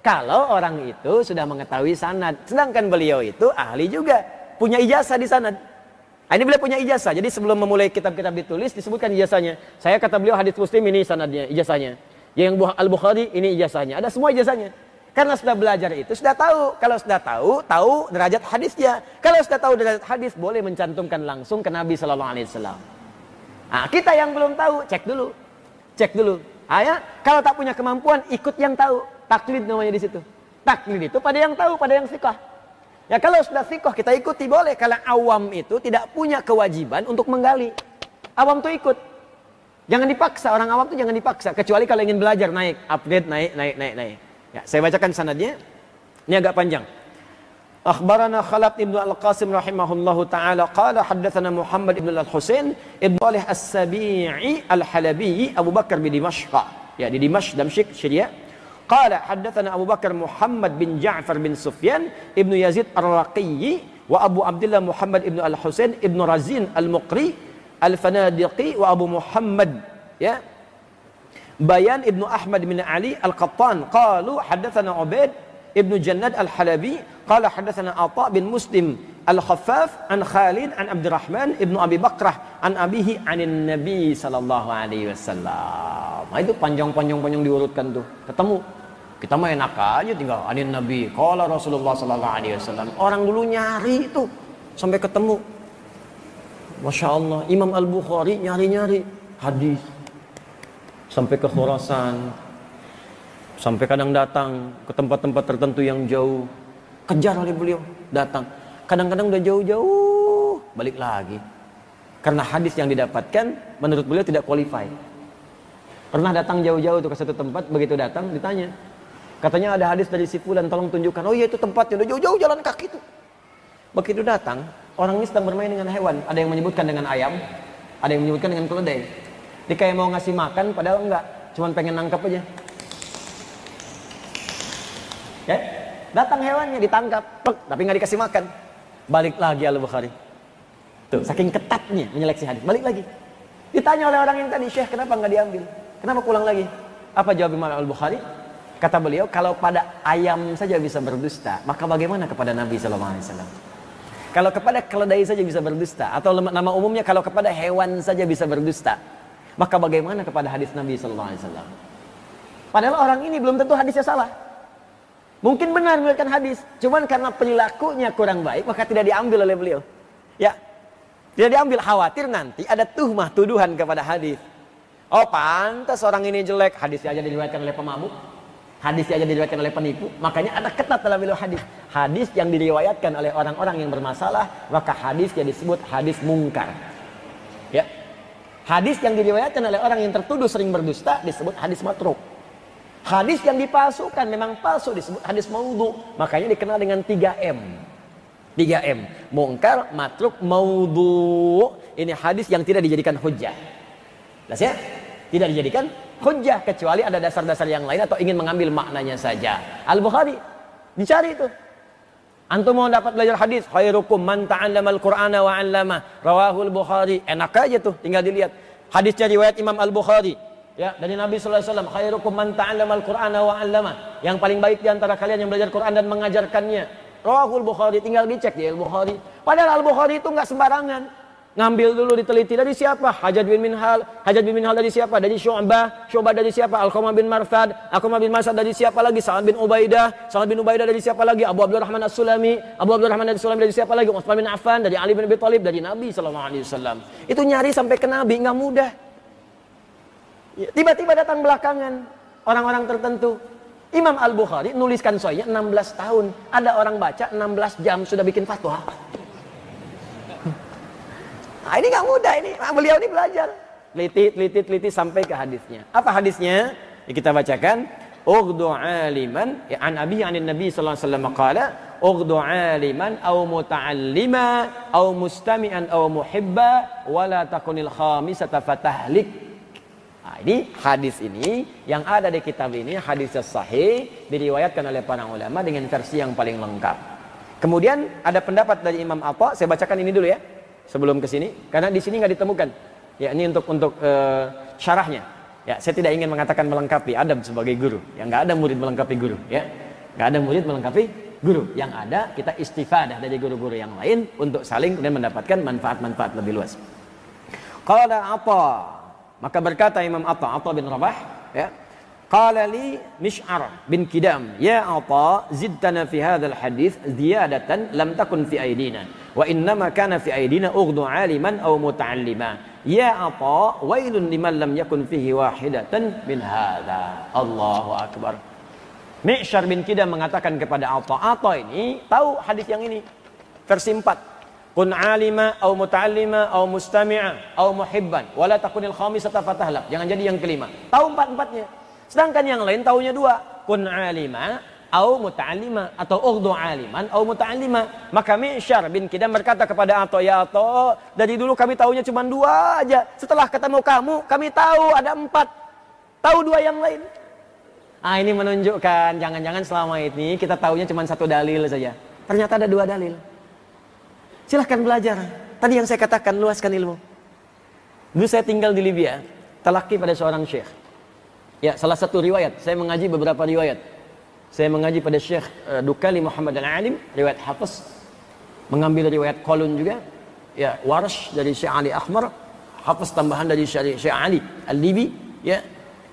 kalau orang itu sudah mengetahui sanad. Sedangkan beliau itu ahli juga, punya ijazah di sanad. Nah, ini beliau punya ijazah. Jadi sebelum memulai kitab-kitab ditulis disebutkan ijazahnya. Saya kata beliau hadits Muslim ini sanadnya, ijazahnya. Yang Al-Bukhari ini ijazahnya. Ada semua ijazahnya. Karena sudah belajar itu sudah tahu. Kalau sudah tahu derajat hadisnya. Kalau sudah tahu derajat hadis, boleh mencantumkan langsung ke Nabi sallallahu alaihi wasallam. Nah, kita yang belum tahu, cek dulu. Cek dulu. Ya, kalau tak punya kemampuan, ikut yang tahu. Taklid namanya di situ. Taklid itu pada yang tahu, pada yang fiqh. Ya, kalau sudah fiqh kita ikuti boleh. Kalau awam itu tidak punya kewajiban untuk menggali. Awam tuh ikut. Jangan dipaksa, orang awam tuh jangan dipaksa. Kecuali kalau ingin belajar, naik, upgrade, naik. Ya, saya bacakan sanadnya. Ini agak panjang. Akhbarana Khalaf ibn Al-Qasim rahimahullahu ta'ala qala haddatsana Muhammad ibn Al-Husain ibn Salih As-Sabi'i Al-Halabi Abu Bakar bin Dimashq. Ya, di Damsyik, Syria. Qala haddatsana Abu Bakar Muhammad bin Ja'far bin Sufyan ibn Yazid Ar-Raqi wa Abu Abdullah Muhammad ibn Al-Husain ibn Razin Al-Muqri Al-Fanadiqi wa Abu Muhammad, ya, Bayan ibnu Ahmad bin Ali Al-Qattan qalu haddatsana Ubaid ibnu Jannad Al-Halabi qala haddatsana Atha bin Muslim Al-Khaffaf an Khalid an Abdurrahman ibnu Abi Bakrah an abihi anin Nabi sallallahu alaihi wasallam. Nah, itu panjang diurutkan tuh. Ketemu. Kita mah enak aja tinggal anin Nabi qala Rasulullah sallallahu alaihi wasallam. Orang dulu nyari itu sampai ketemu. Masya Allah, Imam Al-Bukhari nyari hadis sampai ke Khurasan, sampai kadang datang ke tempat-tempat tertentu yang jauh, kejar oleh beliau, datang. Kadang-kadang udah jauh-jauh, balik lagi. Karena hadis yang didapatkan menurut beliau tidak qualified. Pernah datang jauh-jauh tuh ke satu tempat, begitu datang ditanya, katanya ada hadis dari si fulan, tolong tunjukkan. Oh iya, itu tempatnya, udah jauh-jauh jalan kaki tuh. Begitu datang, orang ini sedang bermain dengan hewan. Ada yang menyebutkan dengan ayam, ada yang menyebutkan dengan keledai. Dia kayak mau ngasih makan, padahal enggak, cuman pengen nangkap aja. Ya, datang hewannya ditangkap, tapi nggak dikasih makan. Balik lagi Al-Bukhari. Tuh, saking ketatnya menyeleksi hadis. Balik lagi. Ditanya oleh orang yang tadi, Syekh, kenapa nggak diambil? Kenapa pulang lagi? Apa jawab Imam Al-Bukhari? Kata beliau, kalau pada ayam saja bisa berdusta, maka bagaimana kepada Nabi sallallahu alaihi wasallam? Kalau kepada keledai saja bisa berdusta, atau nama umumnya kalau kepada hewan saja bisa berdusta, maka bagaimana kepada hadis Nabi sallallahu alaihi wasallam? Padahal orang ini belum tentu hadisnya salah. Mungkin benar meriwayatkan hadis, cuman karena perilakunya kurang baik maka tidak diambil oleh beliau. Ya. Tidak diambil, khawatir nanti ada tuhmah, tuduhan kepada hadis. Oh, pantas orang ini jelek, hadisnya aja diriwayatkan oleh pemabuk. Hadisnya aja diriwayatkan oleh penipu. Makanya ada ketat dalam ilmu hadis. Hadis yang diriwayatkan oleh orang-orang yang bermasalah, maka hadisnya disebut hadis mungkar. Ya. Hadis yang diriwayatkan oleh orang yang tertuduh sering berdusta disebut hadis matruk. Hadis yang dipalsukan memang palsu disebut hadis maudhu. Makanya dikenal dengan 3M. 3M. Mungkar, matruk, maudhu. Ini hadis yang tidak dijadikan hujjah. Jelas ya? Tidak dijadikan hujjah kecuali ada dasar-dasar yang lain atau ingin mengambil maknanya saja. Al-Bukhari dicari itu. Antum mau dapat belajar hadis, khairukum man ta'allamal Qur'ana wa 'allama. Rawahul Bukhari. Enak aja tuh, tinggal dilihat. Hadisnya riwayat Imam Al-Bukhari. Ya, dari Nabi sallallahu alaihi wasallam, khairukum man ta'allamal Qur'ana wa 'allama. Yang paling baik di antara kalian yang belajar Quran dan mengajarkannya. Rawahul Bukhari, tinggal dicek di Al-Bukhari. Padahal Al-Bukhari itu enggak sembarangan. Ngambil dulu, diteliti dari siapa? Hajjaj bin Minhal. Hajjaj bin Minhal dari siapa? Dari Syu'bah. Syu'bah dari siapa? Al-Qamah bin Marthad. Al-Qamah bin Marthad dari siapa lagi? Sa'ad bin Ubaidah. Sa'ad bin Ubaidah dari siapa lagi? Abu Abdurrahman As-Sulami. Abu Abdurrahman As-Sulami dari siapa lagi? Utsman bin Affan, dari Ali bin Abi Thalib, dari Nabi sallallahu alaihi wasallam. Itu nyari sampai ke Nabi enggak mudah. Tiba-tiba datang belakangan orang-orang tertentu. Imam Al-Bukhari nuliskan sahihnya 16 tahun. Ada orang baca 16 jam sudah bikin fatwa. Nah, ini nggak mudah ini. Beliau ini belajar. Teliti sampai ke hadisnya. Apa hadisnya? Ya, kita bacakan. Ughdu aliman ya, an abi anin nabi sallallahu alaihi wasallam qala ughdu aliman aw muta'allima aw mustami'an aw muhibba wala takunil khamisata fatahlik. Nah, ini hadis ini yang ada di kitab ini hadis sahih diriwayatkan oleh para ulama dengan versi yang paling lengkap. Kemudian ada pendapat dari Imam Atha, saya bacakan ini dulu ya sebelum ke sini karena di sini nggak ditemukan. Ya ini untuk syarahnya. Ya saya tidak ingin mengatakan melengkapi adab sebagai guru. Ya nggak ada murid melengkapi guru. Ya nggak ada murid melengkapi guru. Yang ada kita istifadah dari guru-guru yang lain untuk saling dan mendapatkan manfaat-manfaat lebih luas. Qala Atha, maka berkata Imam Atha bin Rabah, ya, qala li Mish'ar bin Kidam, ya Atha, zidtana fi hadzal hadits ziyadatan lam takun fi aidina, wa innama kana fi aidina ughdu 'aliman aw muta'allima. Ya Atha, wailun liman lam yakun fihi wahidatan min hadza. Allahu akbar. Mish'ar bin Kidam mengatakan kepada Atha, Atha ini tahu hadis yang ini. Versi 4. Kun alima au muta'allima au mustami'a au muhibban wala takunil khamisata fatahlak. Jangan jadi yang kelima. Tahu empat-empatnya. Sedangkan yang lain tahunya dua. Kun alima au muta'allima atau ughdu aliman au muta'allima. Maka Mish'ar bin Kidam berkata kepada Atha, ya Atha, dari dulu kami tahunya cuma dua aja. Setelah ketemu kamu, kami tahu ada 4. Tahu 2 yang lain. Ah, ini menunjukkan jangan-jangan selama ini kita tahunya cuma 1 dalil saja. Ternyata ada 2 dalil. Silahkan belajar. Tadi yang saya katakan, luaskan ilmu. Dulu saya tinggal di Libya, talaki pada seorang syekh. Ya, salah satu riwayat. Saya mengaji beberapa riwayat. Saya mengaji pada Syekh Dukali Muhammad Al-Alim, riwayat Hafiz. Mengambil riwayat Qalun juga. Ya, Warsh dari Syekh Ali Ahmar. Hafiz tambahan dari Syekh Ali Al-Libi. Ya.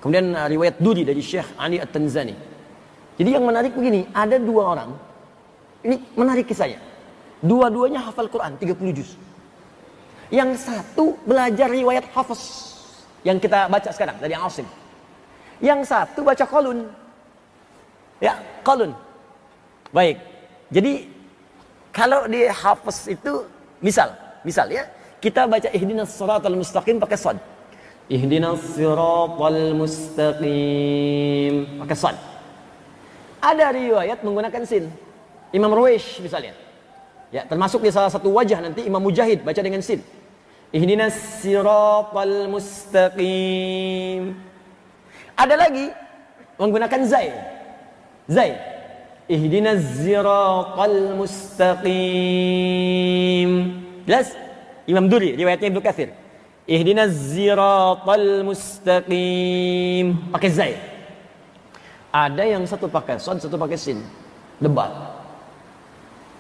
Kemudian riwayat Duri dari Syekh Ali At-Tanzani. Jadi yang menarik begini, ada 2 orang. Ini menarik kisahnya. Dua-duanya hafal Quran 30 juz. Yang satu belajar riwayat Hafiz yang kita baca sekarang dari Asim. Yang satu baca Qalun. Ya, Qalun. Baik. Jadi kalau di Hafiz itu misal ya, kita baca ihdinas siratal mustaqim pakai shad. Ihdinas siratal mustaqim pakai shad. Ada riwayat menggunakan sin. Imam Ruwaish misalnya. Ya, termasuk di salah satu wajah nanti Imam Mujahid baca dengan sin. Ihdinas siratal mustaqim. Ada lagi menggunakan zai. Zai. Ihdinas siratal mustaqim. Jelas? Imam Duri riwayatnya Ibnu Katsir. Ihdinas siratal mustaqim. Pakai zai. Ada yang satu pakai shad, satu pakai sin. Debat.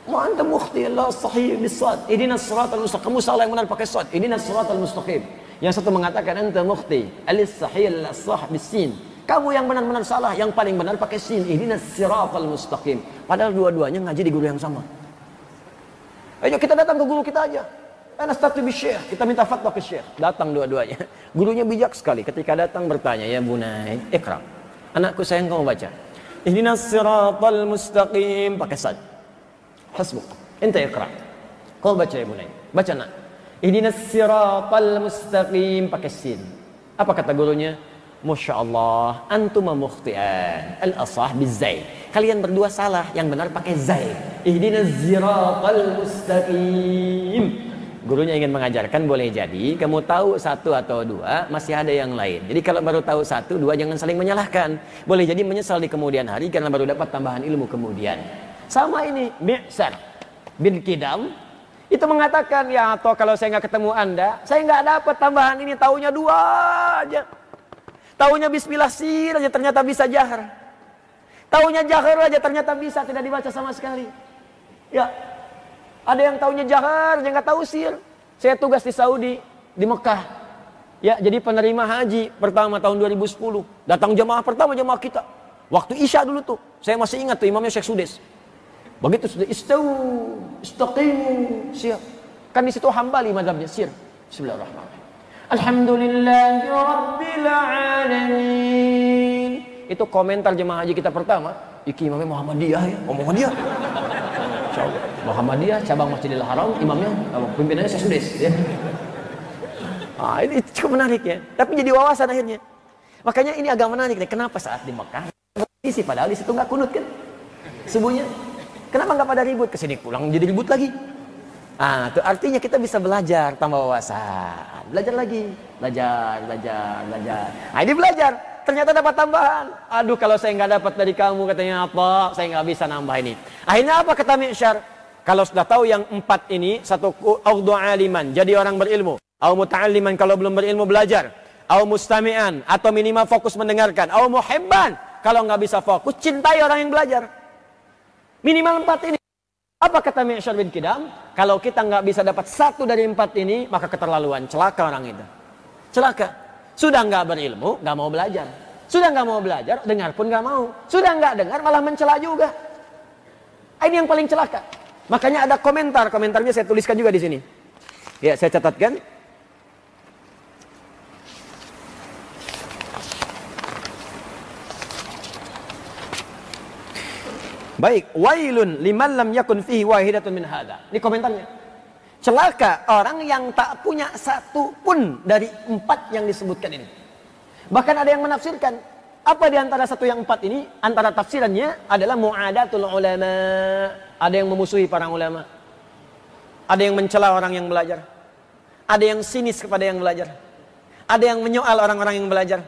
Ma anta mukhti la sahih bis-shad. Ihdinas siratal mustaqim. Kamu salah yang benar pakai shad. Ihdinas siratal mustaqim. Yang satu mengatakan anta mukhti al-sahih la-sah bis-sin. Kamu yang benar-benar salah, yang paling benar pakai sin. Ihdinas siratal mustaqim. Padahal dua-duanya ngaji di guru yang sama. Ayo kita datang ke guru kita aja. Anastatu bisyekh. Kita minta fatwa ke syekh. Datang dua-duanya. Gurunya bijak sekali. Ketika datang bertanya, ya bunai, ikra. Anakku sayang kamu baca. Ihdinas siratal mustaqim pakai shad. Hasbuk, ente iqra. Kau baca ya bunai. Baca nak. Ihdinas siratal mustaqim pakai sin. Apa kata gurunya? Masya Allah, antuma mukhti'an. Al-asah bizai. Kalian berdua salah, yang benar pakai zai. Ihdinas siratal mustaqim. Gurunya ingin mengajarkan boleh jadi kamu tahu 1 atau 2 masih ada yang lain. Jadi kalau baru tahu 1, 2 jangan saling menyalahkan. Boleh jadi menyesal di kemudian hari karena baru dapat tambahan ilmu kemudian. Sama ini Mish'ar bin Kidam itu mengatakan, ya atau kalau saya nggak ketemu Anda, saya nggak dapat tambahan ini, taunya 2 aja. Taunya bismillah sir aja ternyata bisa jahar. Taunya jahar aja ternyata bisa tidak dibaca sama sekali. Ya. Ada yang taunya jahar, yang nggak tahu sir. Saya tugas di Saudi, di Mekah. Ya, jadi penerima haji pertama tahun 2010. Datang jamaah pertama jamaah kita. Waktu Isya dulu tuh. Saya masih ingat tuh imamnya Syekh Sudes. Begitu sudah istaqimu, siap. Kan di situ Hambali mazhabnya sir. Bismillahirrahmanirrahim. Alhamdulillahi rabbil alamin. Itu komentar jemaah haji kita pertama. Iki imamnya Muhammadiyah ya. Oh Muhammadiyah. Insyaallah. Muhammadiyah cabang Masjidil Haram, imamnya pimpinannya Syekh Sudes ya. Ah, ini cukup menarik ya. Tapi jadi wawasan akhirnya. Makanya ini agak menarik nih. Kenapa saat di Mekah isi padahal di situ nggak kunut kan? Subuhnya. Kenapa nggak pada ribut? Kesini pulang jadi ribut lagi. Ah, itu artinya kita bisa belajar tambah wawasan. Belajar lagi, belajar. Nah, ini belajar. Ternyata dapat tambahan. Aduh, kalau saya nggak dapat dari kamu katanya apa? Saya nggak bisa nambah ini. Akhirnya apa kata Mi'syar? Kalau sudah tahu yang 4 ini, satu audu aliman, jadi orang berilmu. Au muta'alliman, kalau belum berilmu belajar. Au mustami'an, atau minimal fokus mendengarkan. Au muhibban, kalau nggak bisa fokus, cintai orang yang belajar. Minimal 4 ini. Apa kata Mi'syar bin Kidam? Kalau kita nggak bisa dapat 1 dari 4 ini, maka keterlaluan, celaka orang itu. Celaka. Sudah nggak berilmu, nggak mau belajar. Sudah nggak mau belajar, dengar pun nggak mau. Sudah nggak dengar, malah mencela juga. Ini yang paling celaka. Makanya ada komentarnya saya tuliskan juga di sini. Ya, saya catatkan. Baik, wailun liman lam yakun fihi wahidatun min hada. Ini komentarnya. Celaka orang yang tak punya 1 pun dari 4 yang disebutkan ini. Bahkan ada yang menafsirkan, apa di antara 1 yang 4 ini? Antara tafsirannya adalah mu'adatul ulama. Ada yang memusuhi para ulama. Ada yang mencela orang yang belajar. Ada yang sinis kepada yang belajar. Ada yang menyoal orang-orang yang belajar.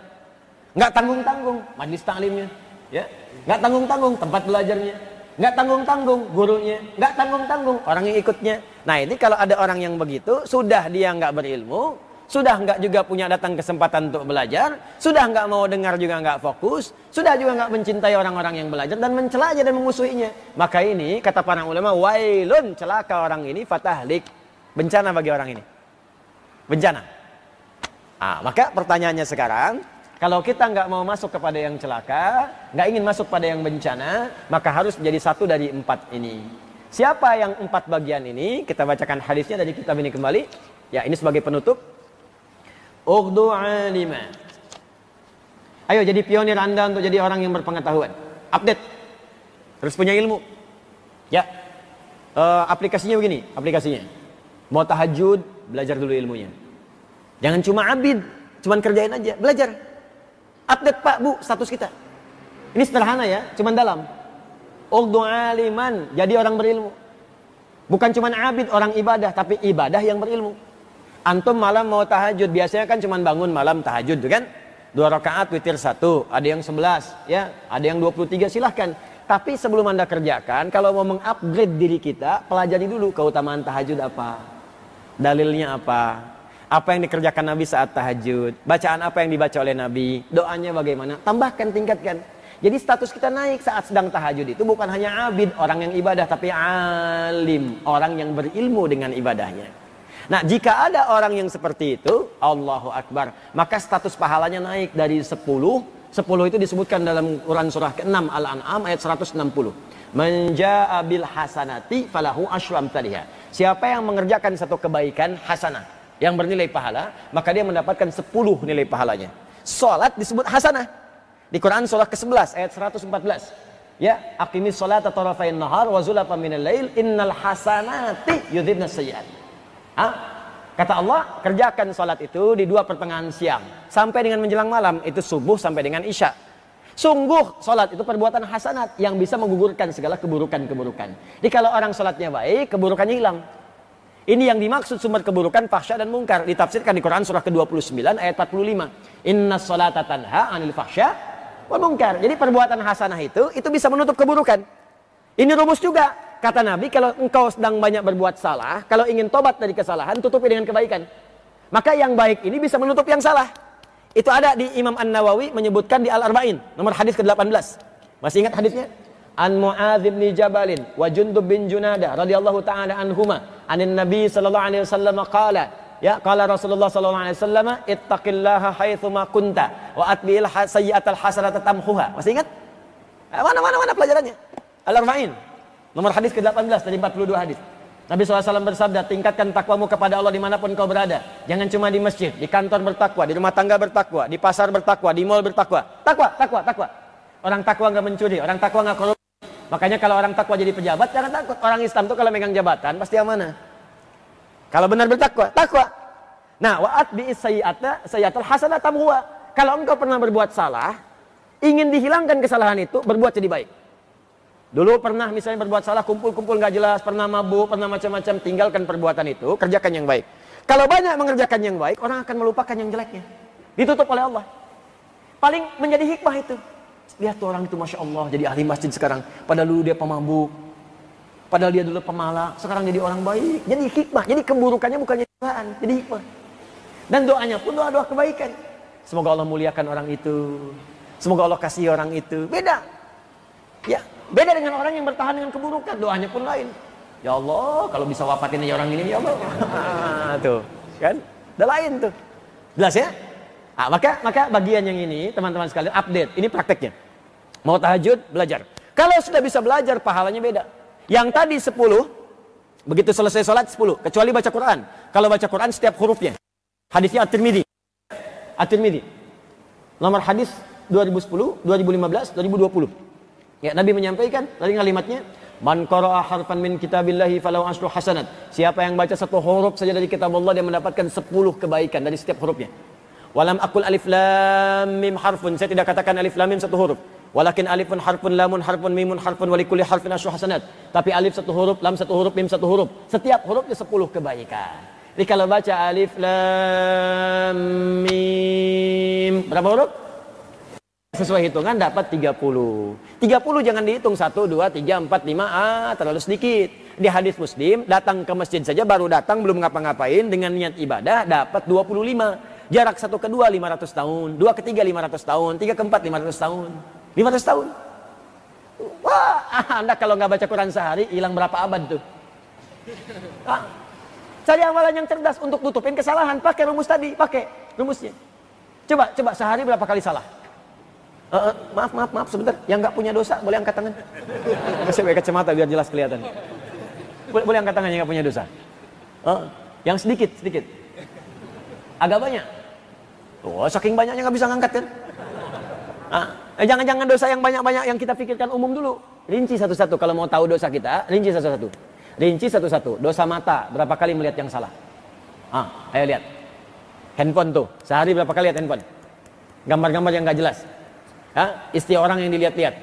Nggak tanggung-tanggung majlis taklimnya, ya. Nggak tanggung-tanggung tempat belajarnya. Nggak tanggung-tanggung gurunya. Nggak tanggung-tanggung orang yang ikutnya. Nah, ini kalau ada orang yang begitu, sudah dia nggak berilmu, sudah nggak juga punya datang kesempatan untuk belajar, sudah nggak mau dengar juga nggak fokus, sudah juga nggak mencintai orang-orang yang belajar dan mencelanya dan memusuhinya. Maka ini kata para ulama, wailun, celaka orang ini, fatahlik, bencana bagi orang ini. Bencana. Maka pertanyaannya sekarang, kalau kita nggak mau masuk kepada yang celaka, nggak ingin masuk pada yang bencana, maka harus jadi 1 dari 4 ini. Siapa yang 4 bagian ini? Kita bacakan hadisnya dari kitab ini kembali. Ya, ini sebagai penutup. Ughdu alima. Ayo jadi pionir Anda untuk jadi orang yang berpengetahuan. Update. Terus punya ilmu. Ya. Aplikasinya begini, aplikasinya. Mau tahajud, belajar dulu ilmunya. Jangan cuma abid, cuma kerjain aja, belajar. Update Pak, Bu, status kita. Ini sederhana ya, cuma dalam. Ughdu aliman, jadi orang berilmu. Bukan cuma abid, orang ibadah, tapi ibadah yang berilmu. Antum malam mau tahajud, biasanya kan cuma bangun malam tahajud, kan? 2 rakaat, witir 1, ada yang 11, ya, ada yang 23, silahkan. Tapi sebelum Anda kerjakan, kalau mau mengupgrade diri kita, pelajari dulu keutamaan tahajud apa, dalilnya apa yang dikerjakan Nabi saat tahajud, bacaan apa yang dibaca oleh Nabi, doanya bagaimana, tambahkan, tingkatkan. Jadi status kita naik saat sedang tahajud itu bukan hanya abid, orang yang ibadah, tapi alim, orang yang berilmu dengan ibadahnya. Nah, jika ada orang yang seperti itu, Allahu Akbar, maka status pahalanya naik dari 10 itu disebutkan dalam Quran surah ke-6 Al-An'am ayat 160. Man jaa'a bil hasanati falahu asyru amsalihha. Siapa yang mengerjakan satu kebaikan hasanah yang bernilai pahala, maka dia mendapatkan 10 nilai pahalanya. Salat disebut hasanah. Di Quran surah ke-11 ayat 114. Ya, aqimis sholata tarafain nahar wa zulafan minal lail innal hasanati yudhibnas sayyi'at. Kata Allah, kerjakan salat itu di 2 pertengahan siang sampai dengan menjelang malam, itu subuh sampai dengan isya. Sungguh salat itu perbuatan hasanat yang bisa menggugurkan segala keburukan-keburukan. Jadi kalau orang salatnya baik, keburukannya hilang. Ini yang dimaksud sumber keburukan, fahsya dan mungkar. Ditafsirkan di Quran surah ke-29 ayat 45. Inna sholata tanha anil fahsya wal mungkar. Jadi perbuatan hasanah itu bisa menutup keburukan. Ini rumus juga. Kata Nabi, kalau engkau sedang banyak berbuat salah, kalau ingin tobat dari kesalahan, tutupi dengan kebaikan. Maka yang baik ini bisa menutup yang salah. Itu ada di Imam An-Nawawi menyebutkan di Al-Arba'in, nomor hadis ke-18. Masih ingat hadisnya? An Mu'adz bin Jabalin wa Jundub bin Junadah radhiyallahu ta'ala anhuma, anin Nabi sallallahu alaihi wasallam qala, ya, qala Rasulullah sallallahu alaihi wasallam, ittaqillaha haitsu ma kunta wa atbi'il sayyi'atal hasanata tamhuha. Masih ingat? Mana pelajarannya? Al-Arba'in. Nomor hadis ke-18 dari 42 hadis. Nabi SAW bersabda, tingkatkan takwamu kepada Allah dimanapun kau berada. Jangan cuma di masjid, di kantor bertakwa, di rumah tangga bertakwa, di pasar bertakwa, di mall bertakwa. Takwa. Orang takwa nggak mencuri, orang takwa nggak korupsi. Makanya kalau orang takwa jadi pejabat, jangan takut. Orang Islam tuh kalau megang jabatan pasti amanah. Kalau benar bertakwa, takwa. Nah, wa'at bi'is sayyi'atul hasanah tamhuha. Kalau engkau pernah berbuat salah, ingin dihilangkan kesalahan itu, berbuat jadi baik. Dulu pernah misalnya berbuat salah, kumpul-kumpul nggak jelas, pernah mabuk, pernah macam-macam, tinggalkan perbuatan itu, kerjakan yang baik. Kalau banyak mengerjakan yang baik, orang akan melupakan yang jeleknya. Ditutup oleh Allah. Paling menjadi hikmah itu. Lihat tuh orang itu, Masya Allah, jadi ahli masjid sekarang. Padahal dulu dia pemabuk. Padahal dia dulu pemalak, sekarang jadi orang baik. Jadi hikmah, jadi keburukannya bukan jadi cobaan, jadi hikmah. Dan doanya pun doa-doa kebaikan. Semoga Allah muliakan orang itu. Semoga Allah kasih orang itu. Beda. Ya, beda dengan orang yang bertahan dengan keburukan. Doanya pun lain. Ya Allah, kalau bisa wafatin aja orang ini, ya Allah. Tuh, kan? Udah lain tuh. Jelas ya? Maka bagian yang ini, teman-teman sekalian, update. Ini prakteknya. Mau tahajud, belajar. Kalau sudah bisa belajar, pahalanya beda. Yang tadi 10, begitu selesai sholat 10. Kecuali baca Quran. Kalau baca Quran, setiap hurufnya. Hadisnya At-Tirmidzi. At-Tirmidzi. Nomor hadis 2010, 2015, 2020. Ya, Nabi menyampaikan dari kalimatnya, man qara'a harfan min kitabillahi falahu asyru hasanat. Siapa yang baca satu huruf saja dari kitab Allah, dia mendapatkan 10 kebaikan dari setiap hurufnya. Walam aqul alif lam mim harfun. Saya tidak katakan alif lam mim satu huruf. Walakin alifun harfun, lamun harfun, mimun harfun, wa likulli harfin asyru hasanat. Tapi alif satu huruf, lam satu huruf, mim satu huruf. Setiap hurufnya 10 kebaikan. Jadi kalau baca alif lam mim, berapa huruf? Sesuai hitungan dapat 30. 30 jangan dihitung 1, 2, 3, 4, 5. Terlalu sedikit. Di hadis Muslim, datang ke masjid saja, baru datang belum ngapa-ngapain, dengan niat ibadah dapat 25. Jarak 1 ke 2 500 tahun, 2 ke 3 500 tahun, 3 ke 4 500 tahun. 500 tahun. Wah, Anda kalau nggak baca Quran sehari, hilang berapa abad tuh? Cari amalan yang cerdas untuk tutupin kesalahan. Pakai rumus tadi, pakai rumusnya. Coba sehari berapa kali salah? Maaf sebentar. Yang nggak punya dosa boleh angkat tangan. Saya pakai kacamata biar jelas kelihatan. Boleh angkat tangan yang nggak punya dosa. Yang sedikit. Agak banyak. Oh, saking banyaknya nggak bisa ngangkat kan? Jangan-jangan dosa yang banyak-banyak yang kita pikirkan umum dulu. Rinci satu-satu. Kalau mau tahu dosa kita, rinci satu-satu. Rinci satu-satu. Dosa mata, berapa kali melihat yang salah? Ayo lihat. Handphone tuh, sehari berapa kali lihat handphone? Gambar-gambar yang nggak jelas. Istri orang yang dilihat-lihat.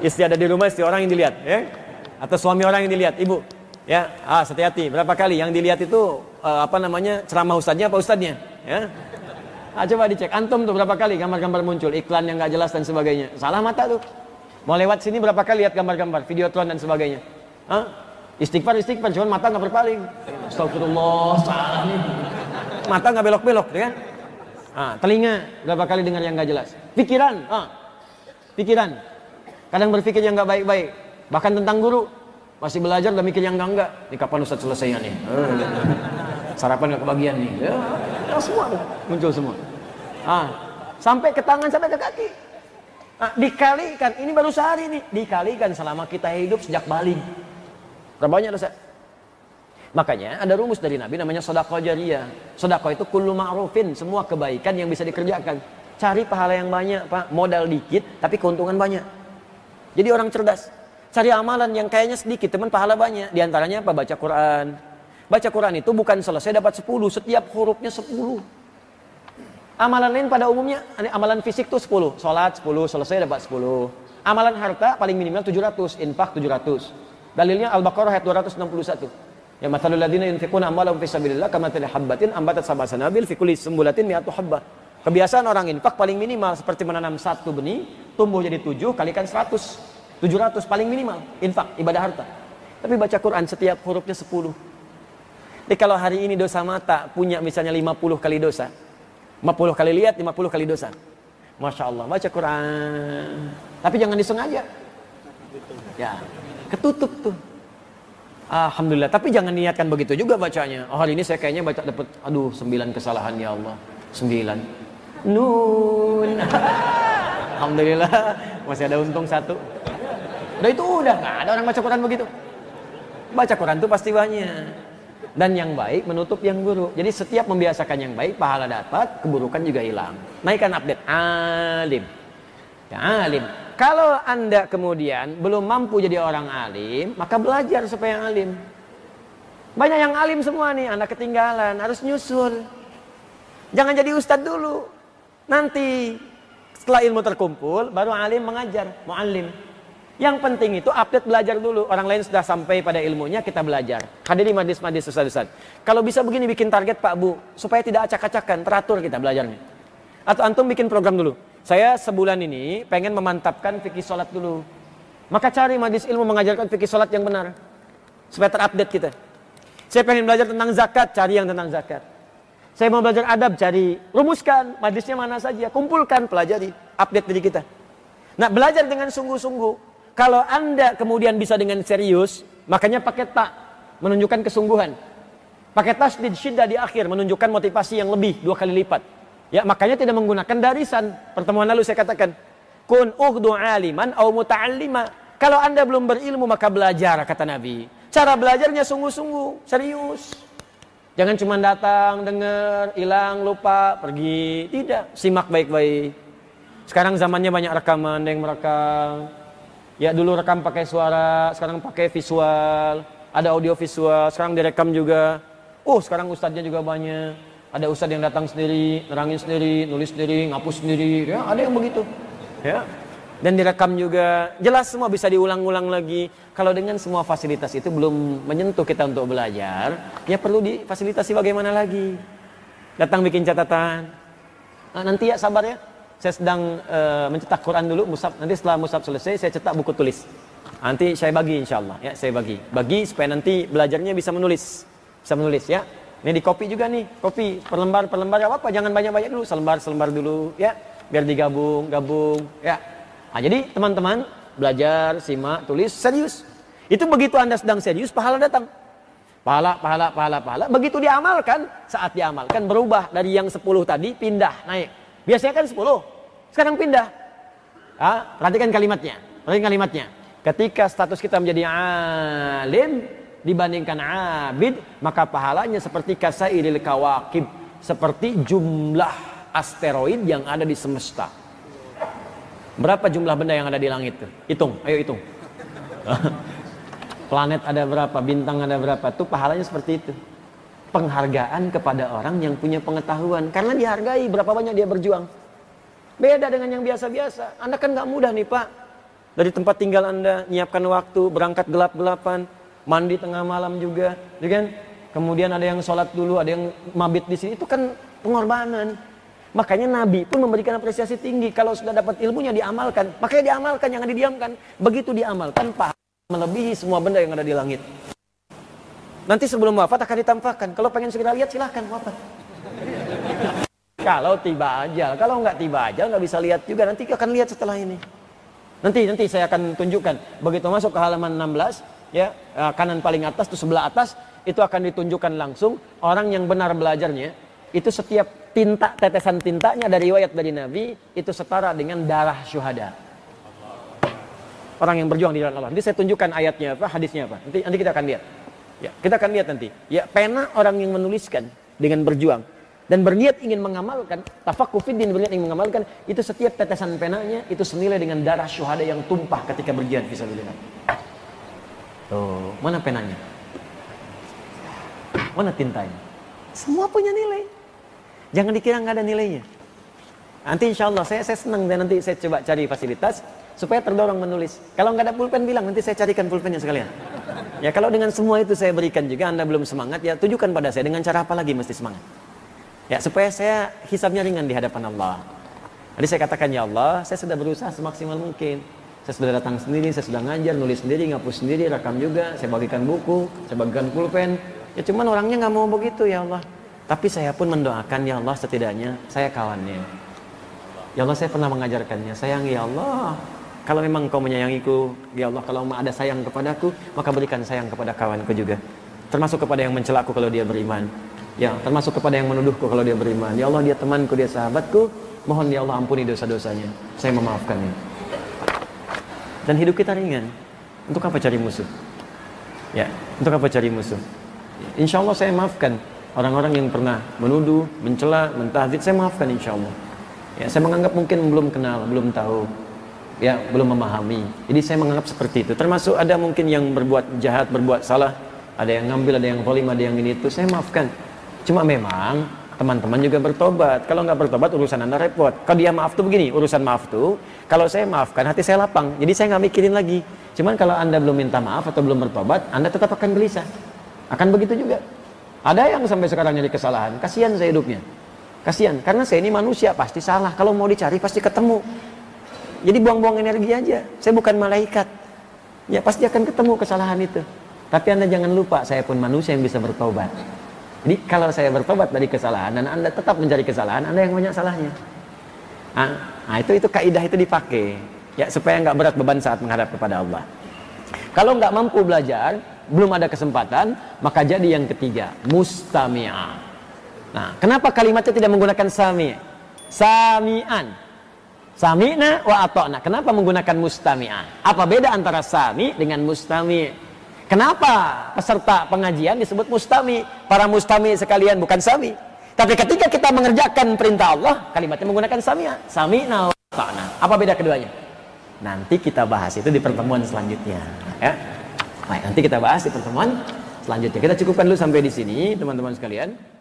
Istri ada di rumah, istri orang yang dilihat. Ya? Atau suami orang yang dilihat, ibu. Ya, hati-hati. Berapa kali yang dilihat itu ceramah ustadznya apa ustadznya? Ya? Coba dicek. Antum tuh berapa kali gambar-gambar muncul, iklan yang nggak jelas dan sebagainya. Salah mata tuh. Mau lewat sini berapa kali lihat gambar-gambar, videotron dan sebagainya. Istighfar, cuman mata nggak berpaling. Astagfirullah, salah nih. Mata nggak belok-belok, ya kan? Telinga berapa kali dengar yang nggak jelas. Pikiran, pikiran. Kadang berpikir yang nggak baik-baik. Bahkan tentang guru, masih belajar udah mikir yang enggak. Ini kapan Ustaz selesainya nih? Sarapan nggak kebagian nih. Ya, semua tuh, muncul semua. Sampai ke tangan, sampai ke kaki. Dikalikan, ini baru sehari nih. Dikalikan selama kita hidup sejak balik. Berapa banyak dosa? Makanya ada rumus dari Nabi namanya sedekah jariyah. Sedekah itu kullu ma'rufin, semua kebaikan yang bisa dikerjakan. Cari pahala yang banyak, Pak. Modal dikit tapi keuntungan banyak. Jadi orang cerdas. Cari amalan yang kayaknya sedikit teman pahala banyak. Di antaranya apa? Baca Quran. Baca Quran itu bukan selesai dapat 10, setiap hurufnya 10. Amalan lain pada umumnya, amalan fisik tuh 10. Salat 10, selesai dapat 10. Amalan harta paling minimal 700, infak 700. Dalilnya Al-Baqarah ayat 261. Ya mathalul ladzina yunfiquna amwalahum fi sabilillah kamathali habbatin ambatat sab'a sanabil fi kulli sumbulatin mi'atu habbah. Kebiasaan orang infak paling minimal seperti menanam 1 benih, tumbuh jadi 7 kalikan 100. 700 paling minimal infak ibadah harta. Tapi baca Quran setiap hurufnya 10. Jadi kalau hari ini dosa mata punya misalnya 50 kali dosa. 50 kali lihat, 50 kali dosa. Masya Allah, baca Quran. Tapi jangan disengaja. Ya, ketutup tuh. Alhamdulillah, tapi jangan niatkan begitu juga bacanya. Hari ini saya kayaknya baca dapat 9 kesalahan ya Allah. 9. Nun. Alhamdulillah, masih ada untung 1. Udah itu udah, nggak ada orang baca Quran begitu. Baca Quran tuh pasti banyak. Dan yang baik menutup yang buruk. Jadi setiap membiasakan yang baik, pahala dapat, keburukan juga hilang. Naikkan update. Alim. Ya, alim. Kalau Anda kemudian belum mampu jadi orang alim, maka belajar supaya alim. Banyak yang alim semua nih, Anda ketinggalan, harus nyusul. Jangan jadi ustadz dulu. Nanti setelah ilmu terkumpul, baru alim mengajar, mu'allim. Yang penting itu update belajar dulu. Orang lain sudah sampai pada ilmunya, kita belajar. Hadiri majlis-majlis ustaz-ustaz. Kalau bisa begini bikin target Pak Bu, supaya tidak acak-acakan, teratur kita belajarnya. Atau antum bikin program dulu. Saya sebulan ini pengen memantapkan fikih sholat dulu. Maka cari majlis ilmu mengajarkan fikih sholat yang benar. Supaya terupdate kita. Saya pengen belajar tentang zakat, cari yang tentang zakat. Saya mau belajar adab, cari. Rumuskan, majlisnya mana saja. Kumpulkan, pelajari. Update diri kita. Nah, belajar dengan sungguh-sungguh. Kalau Anda kemudian bisa dengan serius, makanya pakai ta, menunjukkan kesungguhan. Pakai tasdid syiddah di akhir, menunjukkan motivasi yang lebih 2 kali lipat. Ya, makanya tidak menggunakan darisan. Pertemuan lalu saya katakan, kun ughdu aliman au muta'allima. Kalau Anda belum berilmu maka belajar, kata Nabi. Cara belajarnya sungguh-sungguh, serius. Jangan cuma datang, dengar, hilang, lupa, pergi. Tidak, simak baik-baik. Sekarang zamannya banyak rekaman, ada yang merekam. Ya dulu rekam pakai suara, sekarang pakai visual, ada audio visual, sekarang direkam juga. Sekarang ustadznya juga banyak. Ada ustadz yang datang sendiri, nerangin sendiri, nulis sendiri, ngapus sendiri. Ya, ada yang begitu. Ya. Dan direkam juga. Jelas semua bisa diulang-ulang lagi. Kalau dengan semua fasilitas itu belum menyentuh kita untuk belajar, ya perlu difasilitasi bagaimana lagi. Datang bikin catatan. Nanti ya sabar ya. Saya sedang mencetak Quran dulu, mushaf. Nanti setelah mushaf selesai, saya cetak buku tulis. Nanti saya bagi insya Allah. Ya, saya bagi supaya nanti belajarnya bisa menulis. Bisa menulis ya. Ini di copy juga nih. Copy per lembar apa-apa. Jangan banyak-banyak dulu. Selembar dulu ya. Biar digabung ya. Nah, jadi teman-teman belajar, simak, tulis, serius. Itu begitu Anda sedang serius, pahala datang. Pahala. Begitu diamalkan, saat diamalkan berubah dari yang 10 tadi pindah naik. Biasanya kan 10, sekarang pindah. Perhatikan kalimatnya. Ketika status kita menjadi alim dibandingkan abid, maka pahalanya seperti kasairil kawakib, seperti jumlah asteroid yang ada di semesta. Berapa jumlah benda yang ada di langit itu? Hitung, ayo hitung. Planet ada berapa, bintang ada berapa, tuh pahalanya seperti itu. Penghargaan kepada orang yang punya pengetahuan, karena dihargai berapa banyak dia berjuang. Beda dengan yang biasa-biasa. Anda kan nggak mudah nih Pak. Dari tempat tinggal Anda, nyiapkan waktu, berangkat gelap-gelapan, mandi tengah malam juga, ya kan? Kemudian ada yang sholat dulu, ada yang mabit di sini, itu kan pengorbanan. Makanya Nabi pun memberikan apresiasi tinggi kalau sudah dapat ilmunya diamalkan. Makanya diamalkan, jangan didiamkan. Begitu diamalkan, pahala melebihi semua benda yang ada di langit. Nanti sebelum wafat akan ditampakkan. Kalau pengen segera lihat silahkan wafat. Kalau tiba ajal, kalau nggak tiba ajal nggak bisa lihat juga. Nanti akan lihat setelah ini. Nanti saya akan tunjukkan. Begitu masuk ke halaman 16, ya kanan paling atas itu sebelah atas itu akan ditunjukkan langsung orang yang benar belajarnya. Itu setiap tetesan tintanya dari riwayat dari Nabi itu setara dengan darah syuhada. Orang yang berjuang di jalan Allah. Nanti saya tunjukkan ayatnya apa, hadisnya apa. Nanti kita akan lihat. Ya, kita akan lihat nanti. Ya, pena orang yang menuliskan dengan berjuang dan berniat ingin mengamalkan, tafaqquh fiddin, berniat ingin mengamalkan, itu setiap tetesan penanya itu senilai dengan darah syuhada yang tumpah ketika berjihad fisabilillah. Tuh, mana penanya? Mana tintanya? Semua punya nilai. Jangan dikira nggak ada nilainya. Nanti insya Allah saya senang dan nanti saya coba cari fasilitas supaya terdorong menulis. Kalau nggak ada pulpen bilang, nanti saya carikan pulpennya sekalian. Ya kalau dengan semua itu saya berikan juga Anda belum semangat, ya tunjukkan pada saya dengan cara apa lagi mesti semangat. Ya supaya saya hisabnya ringan di hadapan Allah. Jadi saya katakan, ya Allah, saya sudah berusaha semaksimal mungkin. Saya sudah datang sendiri, saya sudah ngajar, nulis sendiri, ngapus sendiri, rekam juga, saya bagikan buku, saya bagikan pulpen. Ya cuman orangnya nggak mau begitu, ya Allah. Tapi saya pun mendoakan, ya Allah, setidaknya saya kawannya. Ya Allah, saya pernah mengajarkannya. Sayang, ya Allah, kalau memang Kau menyayangiku, ya Allah, kalau ada sayang kepadaku, maka berikan sayang kepada kawanku juga. Termasuk kepada yang mencelaku kalau dia beriman. Ya, termasuk kepada yang menuduhku kalau dia beriman. Ya Allah, dia temanku, dia sahabatku. Mohon ya Allah ampuni dosa-dosanya. Saya memaafkannya. Dan hidup kita ringan. Untuk apa cari musuh? Ya, untuk apa cari musuh? Insya Allah saya maafkan orang-orang yang pernah menuduh, mencela, mentahdzib. Saya maafkan insya Allah. Ya, saya menganggap mungkin belum kenal, belum tahu. Ya, belum memahami. Jadi saya menganggap seperti itu. Termasuk ada mungkin yang berbuat jahat, berbuat salah, ada yang ngambil, ada yang zalim, ada yang ini itu. Saya maafkan. Cuma memang teman-teman juga bertobat. Kalau nggak bertobat, urusan Anda repot. Kalau dia maaf tuh begini, urusan maaf tuh, kalau saya maafkan, hati saya lapang. Jadi saya nggak mikirin lagi. Cuman kalau Anda belum minta maaf atau belum bertobat, Anda tetap akan gelisah. Akan begitu juga. Ada yang sampai sekarang nyari kesalahan. Kasihan saya hidupnya. Kasihan, karena saya ini manusia, pasti salah. Kalau mau dicari, pasti ketemu. Jadi buang-buang energi aja. Saya bukan malaikat. Ya pasti akan ketemu kesalahan itu. Tapi Anda jangan lupa, saya pun manusia yang bisa bertobat. Jadi kalau saya bertobat dari kesalahan dan Anda tetap mencari kesalahan, Anda yang banyak salahnya. Nah, itu kaidah itu dipakai ya supaya nggak berat beban saat menghadap kepada Allah. Kalau nggak mampu belajar, belum ada kesempatan, maka jadi yang ketiga, mustami'ah. Nah, kenapa kalimatnya tidak menggunakan sami'? Sami'an. Sami'na wa ata'na. Kenapa menggunakan mustami'ah? Apa beda antara sami dengan mustami'? Kenapa peserta pengajian disebut mustami? Para mustami sekalian bukan sami. Tapi ketika kita mengerjakan perintah Allah, kalimatnya menggunakan sami'a. Sami'na wa ata'na. Apa beda keduanya? Nanti kita bahas itu di pertemuan selanjutnya. Ya. Baik, nanti kita bahas di pertemuan selanjutnya. Kita cukupkan dulu sampai di sini, teman-teman sekalian.